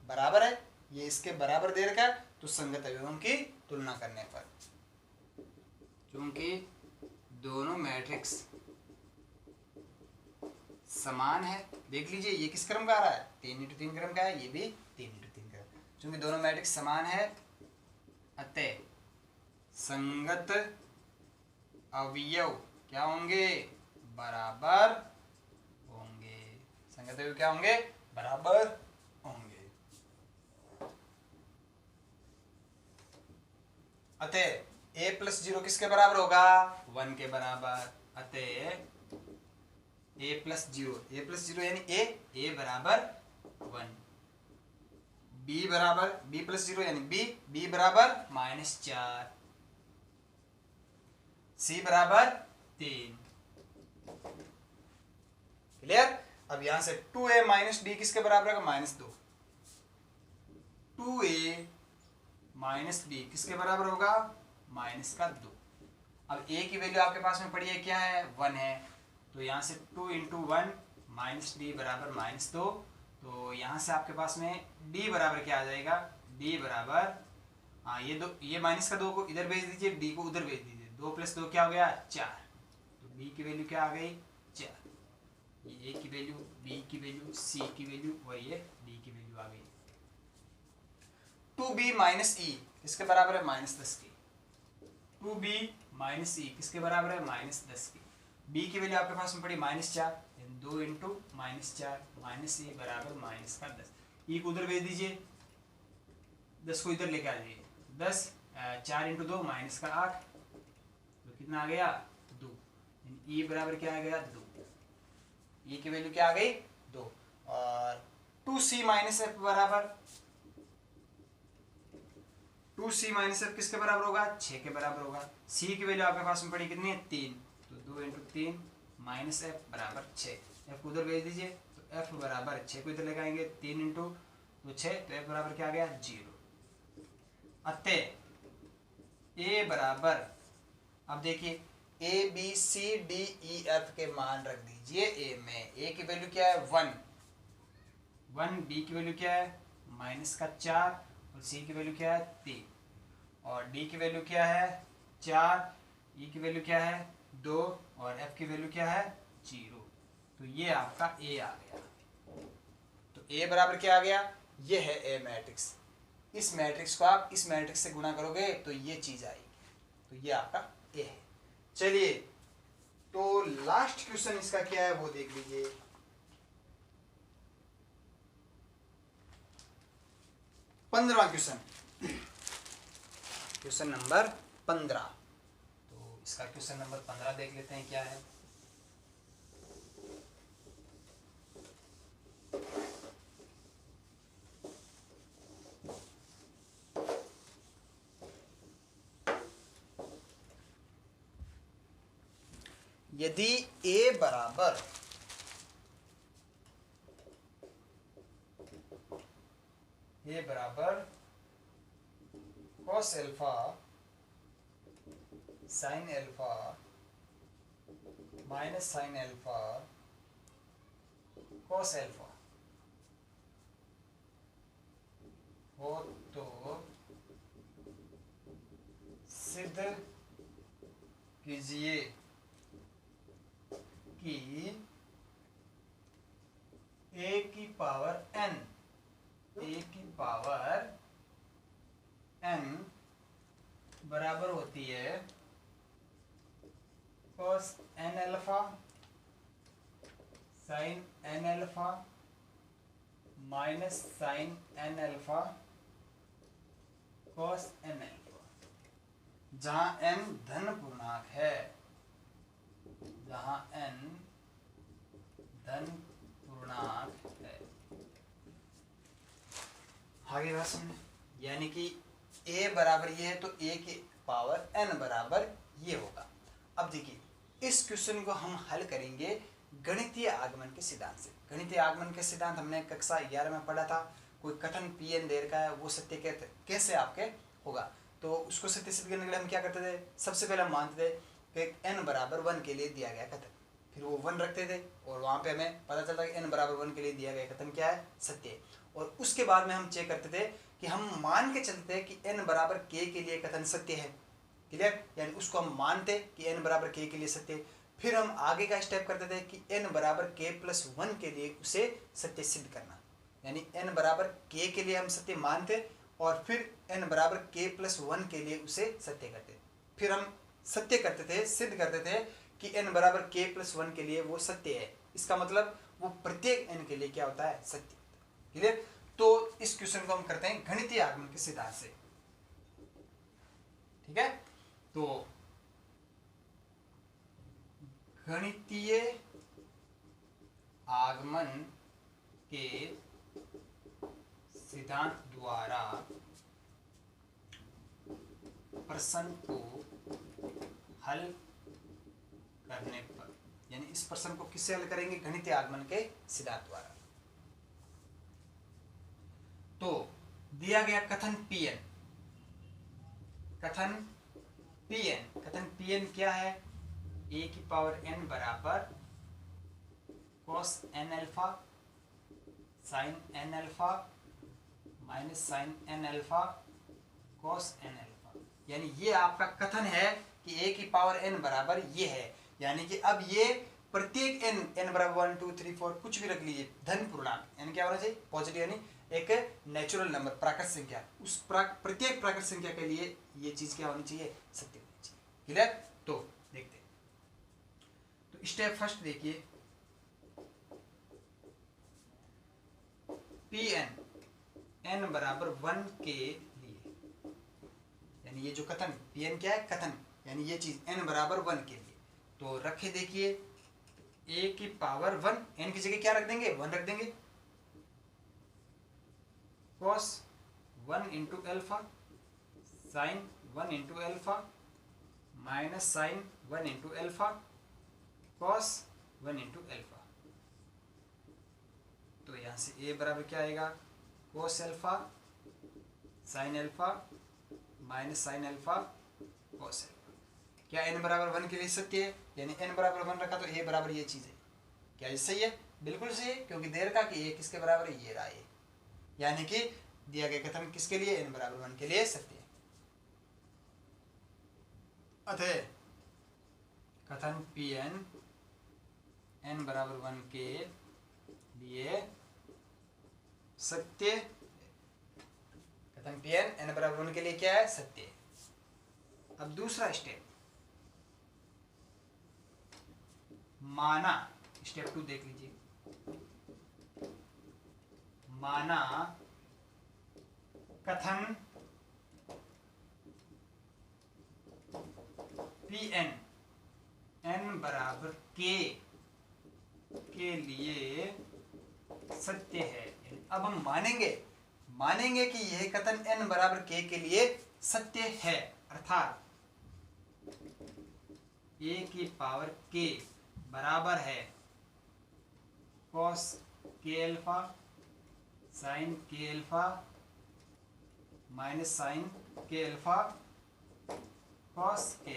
बराबर है, ये इसके बराबर दे रखा है, तो संगत अवयवों की तुलना करने पर, चूंकि दोनों मैट्रिक्स समान है, देख लीजिए ये किस क्रम का आ रहा है? 3 इंटू 3 क्रम का है, ये भी 3 इंटू 3 क्रम। चूंकि दोनों मैट्रिक्स समान है, अतः संगत अवयव क्या होंगे? बराबर होंगे। संगत अवयव क्या होंगे? बराबर होंगे। अतः a प्लस 0 किसके बराबर होगा? 1 के बराबर। अतः a प्लस 0 यानी a बराबर 1, b बराबर b प्लस 0 यानी b बराबर -4, c बराबर 3, क्लियर। अब यहां से 2a माइनस डी किसके बराबर होगा, -2। 2a माइनस डी किसके बराबर होगा, -2। अब a की वैल्यू आपके पास में पड़ी है, क्या है, 1 है। तो यहाँ से 2 इंटू 1 माइनस डी बराबर -2। तो यहाँ से आपके पास में d बराबर क्या आ जाएगा, d बराबर, हाँ ये माइनस का 2 को इधर भेज दीजिए, d को उधर भेज दीजिए। 2 + 2 क्या हो गया, 4। तो b की वैल्यू क्या आ गई, 4। ये a की वैल्यू, b की वैल्यू, c की वैल्यू और ये d की वैल्यू आ गई। 2b माइनस e किसके बराबर है, -10 की। 2b माइनस e किसके बराबर है, -10 की। b की वैल्यू आपके पास में पड़ी -4, 2 इंटू -4 माइनस e बराबर -10। e को उधर भेज दीजिए, 10 को इधर लेके आ जाइए। 10 4 इंटू 2 -8, तो कितना आ गया, 2। e बराबर क्या आ गया, 2। e की वैल्यू क्या आ गई, 2। और 2c माइनस f बराबर, 2c माइनस f किसके बराबर होगा, 6 के बराबर होगा। c की वैल्यू आपके पास में पड़ी कितनी है, 3। तो 2 इंटू 3 माइनस f बराबर 6। f को उधर भेज दीजिए, तो f बराबर 6 को इधर लगाएंगे, 3 इंटू तो 6, तो f बराबर क्या आ गया, 0। अतः a बराबर, अब देखिए a b c d e f के मान रख दीजिए a में। a की वैल्यू क्या है, 1, b की वैल्यू क्या है, -4, और c की वैल्यू क्या है, 3, और d की वैल्यू क्या है, 4, e की वैल्यू क्या है, 2, और f की वैल्यू क्या है, 0। तो ये आपका a आ गया। तो a बराबर क्या आ गया, ये है a मैट्रिक्स। इस मैट्रिक्स को आप इस मैट्रिक्स से गुणा करोगे तो ये चीज आएगी। तो ये आपका a है। चलिए, तो लास्ट क्वेश्चन इसका क्या है वो देख लीजिए। पंद्रहवां क्वेश्चन, क्वेश्चन नंबर 15। तो इसका क्वेश्चन नंबर 15 देख लेते हैं क्या है। यदि a बराबर cos alpha sin alpha minus sin alpha cos alpha हो तो सिद्ध कीजिए कि a की पावर n बराबर होती है cos n alpha sin n alpha minus sin n alpha cos n alpha, जहां n धन पूर्णांक है, जहां n धन पूर्णांक है। आगे बात समझे, यानी कि a बराबर ये है तो a की पावर n बराबर ये होगा। अब देखिए इस क्वेश्चन को हम हल करेंगे गणितीय आगमन के सिद्धांत से। गणितीय आगमन के सिद्धांत हमने कक्षा 11 में पढ़ा था। कोई कथन pn दे रखा है, वो सत्य कैसे आपके होगा, तो उसको सत्य सिद्ध करने के लिए हम क्या करते थे, सबसे पहले हम मानते थे कि n बराबर 1 के लिए दिया गया कथन, फिर वो 1 रखते थे और वहाँ पे हमें पता चलता कि n बराबर 1 के लिए दिया गया कथन क्या है, सत्य है। और उसके बाद में हम चेक करते थे कि हम मान के चलते हैं कि n बराबर k के लिए कथन सत्य है। क्लियर, यानी उसको हम मानते कि n बराबर k के लिए सत्य है। फिर हम आगे का स्टेप करते थे कि n बराबर k प्लस 1 के लिए उसे सत्य सिद्ध करना, यानी n बराबर k के लिए हम सत्य मानते और फिर n बराबर k प्लस 1 के लिए उसे सत्य करते। फिर हम सत्य करते थे, सिद्ध करते थे कि n बराबर k प्लस 1 के लिए वो सत्य है। इसका मतलब वो प्रत्येक n के लिए क्या होता है, सत्य। क्लियर, तो इस क्वेश्चन को हम करते हैं गणितीय आगमन के सिद्धांत से। ठीक है, तो गणितीय आगमन के सिद्धांत द्वारा प्रश्न को हल करने पर, यानी इस प्रश्न को किससे हल करेंगे? गणितीय आगमन के सिद्धांत द्वारा। तो दिया गया कथन Pn, कथन Pn क्या है? a की पावर n बराबर cos n alpha sin n alpha minus sin n alpha cos n alpha. यानी ये आपका कथन है कि a की पावर n बराबर ये है। यानी कि अब ये प्रत्येक n बराबर 1 2 3 4 कुछ भी रख लीजिए, धन पूर्णांक, यानी क्या होना चाहिए? पॉजिटिव, यानी एक नेचुरल नंबर, प्राकृत संख्या। उस प्रत्येक प्राकृत संख्या के लिए ये चीज क्या होनी चाहिए? सत्य होनी चाहिए। क्लियर? तो देखते हैं। तो स्टेप फर्स्ट देखिए, Pn n बराबर 1 के लिए, यानी ये जो कथन Pn क्या है? कथन, यानी ये चीज n बराबर 1 के लिए। तो रखे देखिए a की पावर 1, n की जगह क्या रख देंगे? 1 रख देंगे, cos 1 into alpha sine 1 into alpha minus sine 1 into alpha cos 1 into alpha. तो यहाँ से a बराबर क्या आएगा? cos alpha sine alpha minus sine alpha cos alpha. क्या n बराबर 1 के लिए सत्य है? यानी n बराबर 1 रखा तो a बराबर ये चीज़ है। क्या ये सही है? बिल्कुल सही है, क्योंकि देर का कि a किसके बराबर है? ये रहा है। यानी कि दिया गया कथन किसके लिए? n बराबर 1 के लिए सत्य है। अतः कथन Pn n बराबर 1 के लिए सत्य, कथन Pn n बराबर 1 के लिए क्या है? सत्य। अब दूसरा स्टेप, माना, स्टेप 2 देख लीजिए। माना कथन Pn n बराबर k के लिए सत्य है। अब हम मानेंगे कि यह कथन n बराबर k के लिए सत्य है, अर्थात a की पावर k बराबर है cos k alpha sine k alpha minus sine k alpha cos k।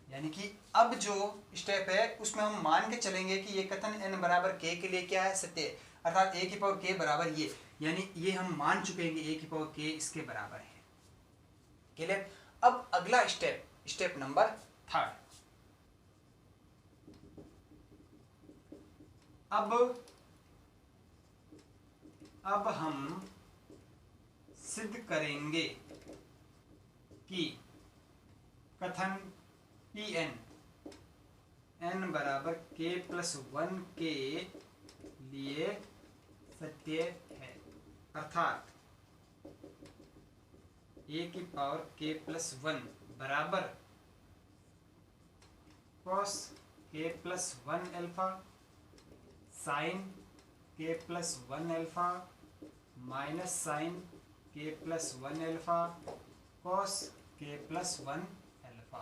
यानी कि अब जो स्टेप है उसमें हम मान के चलेंगे कि ये कथन n बराबर k के लिए क्या है? सत्य है, अर्थात a की पावर k बराबर ये, यानी ये हम मान चुके हैं कि a की पावर k इसके बराबर है। क्लियर? अब अगला स्टेप नंबर 3। अब हम सिद्ध करेंगे कि कथन Pn n बराबर k प्लस 1 के लिए सत्य है, अर्थात a की पावर k प्लस 1 बराबर cos k plus 1 alpha sine k plus 1 alpha minus sine k plus 1 alpha cos k plus 1 alpha.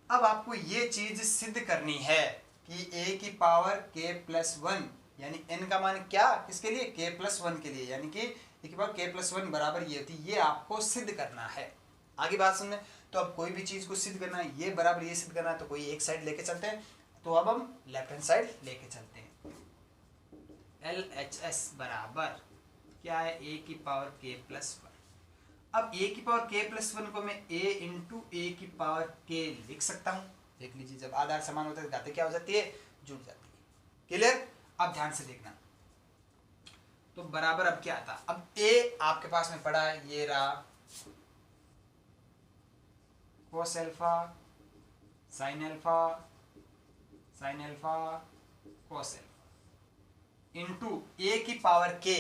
अब आपको ये चीज सिद्ध करनी है कि a की पावर k प्लस 1, यानी n का मान क्या? किसके लिए? k प्लस 1 के लिए, यानी कि a की पावर k प्लस 1 बराबर ये होती है। ये आपको सिद्ध करना है। आगे बात सुनने। तो अब कोई भी चीज को सिद्ध करना है, ये बराबर ये सिद्ध करना है, तो कोई एक साइड लेके चलते हैं। तो अब हम लेफ्ट हैंड साइड लेके चलते हैं। LHS बराबर क्या है? a की पावर k प्लस 1। अब a की पावर k प्लस 1 को मैं a इंटू a की पावर k लिख सकता हूँ। देख लीजिए, जब आधार समान होता है घातें क्या हो जाती है? जुड़ जाती है। क्लियर? अब ध्यान से देखना। तो बराबर अब क्या आता? अब a आपके पास में पड़ा है, ये रहा cos alpha sine alpha cos alpha into a की पावर k।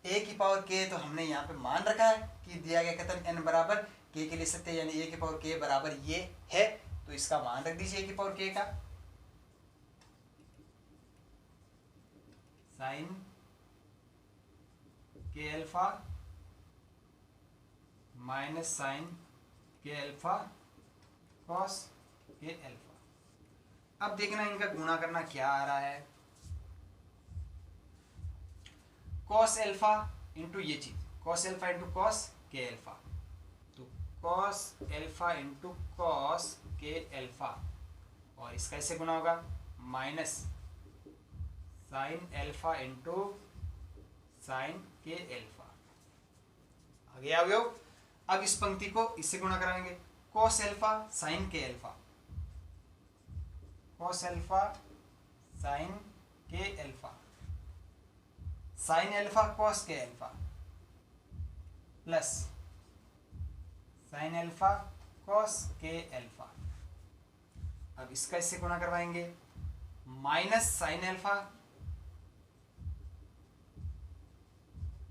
a की पावर k तो हमने यहाँ पे मान रखा है कि दिया गया कथन n बराबर k के लिए सत्य, यानी a की पावर k बराबर ये है, तो इसका मान रख दीजिए a की पावर k का। Sine k alpha minus sine k alpha cos k alpha. अब देखना इनका गुणा करना क्या आ रहा है, कॉस एल्फा इंटू ये चीज, कॉस एल्फा इंटू कॉस के एल्फा, तो कॉस एल्फा इंटू कॉस के एल्फा, और इसका इससे गुना होगा minus sine alpha into sine के एल्फा। आगे अवयव, अब इस पंक्ति को इससे गुणा कराएंगे, कॉस एल्फा साइन के एल्फा, कॉस एल्फा साइन के एल्फा, साइन एल्फा कॉस के alpha plus sine alpha cos के एल्फा। अब इसका इससे गुणा करवाएंगे, माइनस साइन एल्फा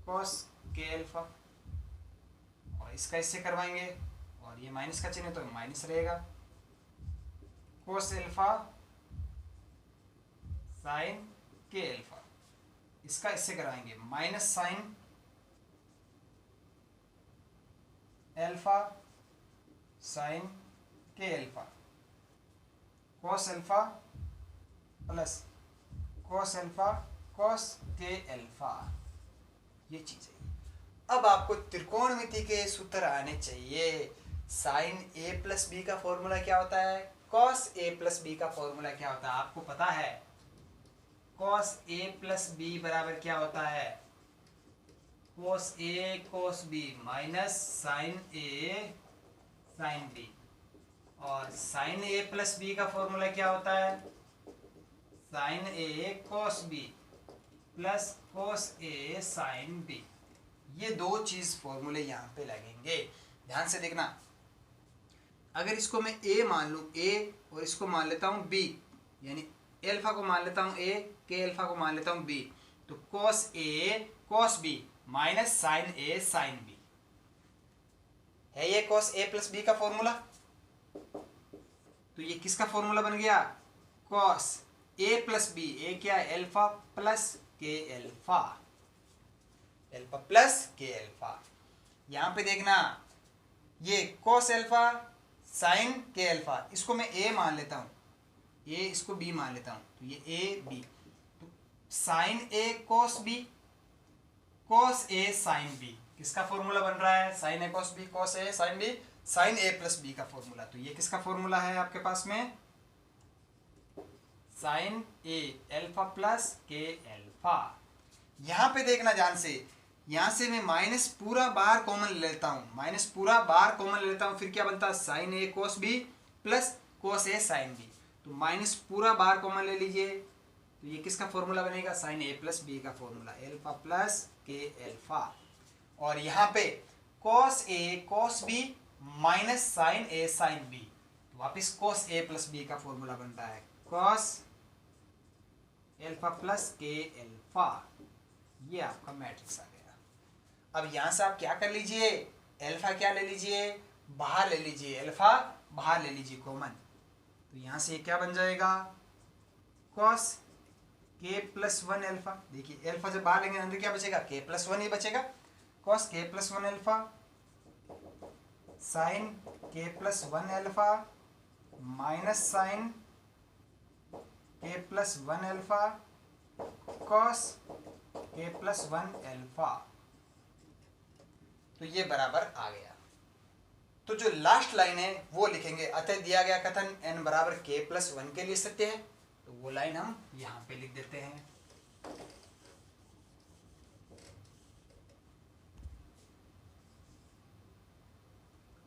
कॉस के एल्फा, और इसका इससे करवाएंगे, और ये माइनस का चिन्ह तो माइनस रहेगा, कॉस एल्फा साइन के एल्फा, इसका इससे कराएंगे माइनस साइन एल्फा साइन के alpha, cos alpha plus cos alpha cos के एल्फा, ये चीज है। अब आपको त्रिकोणमिति के सूत्र आने चाहिए। साइन ए प्लस बी का फॉर्मूला क्या होता है, कॉस ए प्लस बी का फॉर्मूला क्या होता है, आपको पता है, कॉस ए प्लस बी बराबर क्या होता है, cos A cos B minus sign A sine B, और साइन ए प्लस बी का फॉर्मूला क्या होता है, sign A cos B plus cos A sine B. ये दो चीज फॉर्मूले यहाँ पे लगेंगे, ध्यान से देखना। अगर इसको मैं ए मान लूँ, ए, और इसको मान लेता हूँ बी, यानी एल्फा को मान लेता हूँ ए, के एल्फा को मान लेता हूँ बी, तो cos A cos B minus sign A sine B है ये कॉस ए प्लस बी का फॉर्मूला। तो ये किसका फॉर्मूला बन गया, कॉस ए प्लस बी, ए क्या है एल्फा प्लस के एल्फा, एल्फा प्लस के एल्फा। यहां पे देखना, ये कॉस एल्फा साइन के एल्फा, इसको मैं ए मान लेता हूं, ए इसको बी मान लेता हूं, तो ये ए बी, तो sign A cos B cos A sine B, किसका फॉर्मूला बन रहा है, sign A cos B cos A sine B, sign A plus B का फॉर्मूला। तो ये किसका फॉर्मूला है आपके पास में, साइन ए एल्फा प्लस के एल्फा। यहां पे देखना ध्यान से, यहां से मैं माइनस पूरा बार कॉमन ले लेता हूं, माइनस पूरा बार कॉमन ले लेता हूं, फिर क्या बनता है, sign A cos B plus cos A sine B, तो माइनस पूरा बार कॉमन ले लीजिए, तो ये किसका फॉर्मूला बनेगा, साइन ए प्लस बी का फॉर्मूला, एल्फा प्लस के एल्फा। और यहाँ पे cos A cos B minus sign A sine B, तो वापिस कॉस ए प्लस बी का फॉर्मूला बनता है, कॉस एल्फा प्लस के एल्फा। ये आपका मैट्रिक्स आ गया। अब यहां से आप क्या कर लीजिए, एल्फा क्या ले लीजिए, बाहर ले लीजिए, एल्फा बाहर ले लीजिए कॉमन, तो यहां से क्या बन जाएगा, cos K plus one alpha. देखिए एल्फा जब बाहर लेंगे अंदर क्या बचेगा, के प्लस वन ही बचेगा, cos K plus one alpha sine K plus one alpha minus sine K plus one alpha cos K plus one alpha. तो ये बराबर आ गया। तो जो लास्ट लाइन है वो लिखेंगे, अतः दिया गया कथन n बराबर के प्लस वन के लिए सत्य है, तो वो लाइन हम यहां पे लिख देते हैं।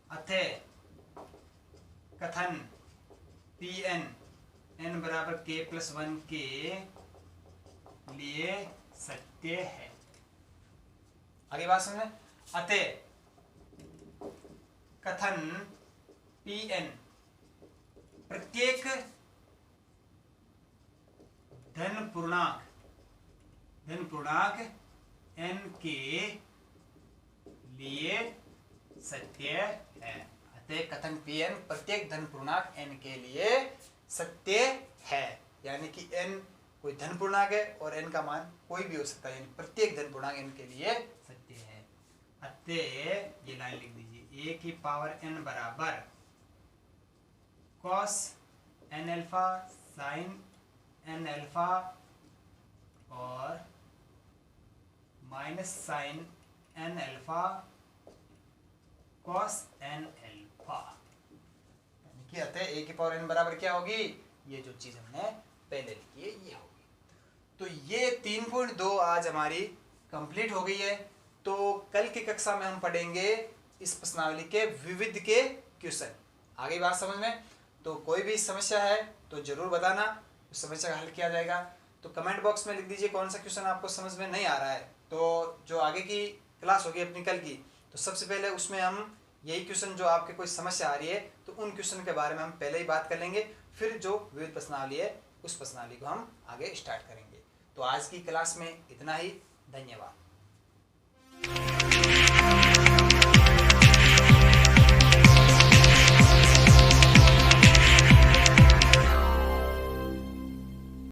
अतः कथन Pn n बराबर के प्लस वन के लिए सत्य है। आगे बात समझे, अतः कथन Pn प्रत्येक धन पूर्णांक n के लिए सत्य है। अतः कथन Pn प्रत्येक धन पूर्णांक n के लिए सत्य है, यानी कि n कोई धन पूर्णांक है और n का मान कोई भी हो सकता है, यानी प्रत्येक धन पूर्णांक n के लिए सत्य है। अतः ये लाइन लिख दीजिए, a की पावर n बराबर cos n alpha sine N alpha और minus sine N alpha cos N alpha, यानी कि अतः ए की पावर एन बराबर क्या होगी, ये जो चीज हमने पहले लिखी है ये होगी। तो ये 3.2 आज हमारी कंप्लीट हो गई है। तो कल की कक्षा में हम पढ़ेंगे इस प्रश्नावली के विविध के क्वेश्चन। आगे बात समझ में? तो कोई भी समस्या है तो जरूर बताना, उस समस्या का हल किया जाएगा। तो कमेंट बॉक्स में लिख दीजिए कौन सा क्वेश्चन आपको समझ में नहीं आ रहा है। तो जो आगे की क्लास होगी अपनी कल की, तो सबसे पहले उसमें हम यही क्वेश्चन जो आपके कोई समस्या आ रही है तो उन क्वेश्चन के बारे में हम पहले ही बात कर लेंगे, फिर जो विविध प्रश्नावली है उस प्रश्नावली को हम आगे स्टार्ट करेंगे। तो आज की क्लास में इतना ही। धन्यवाद।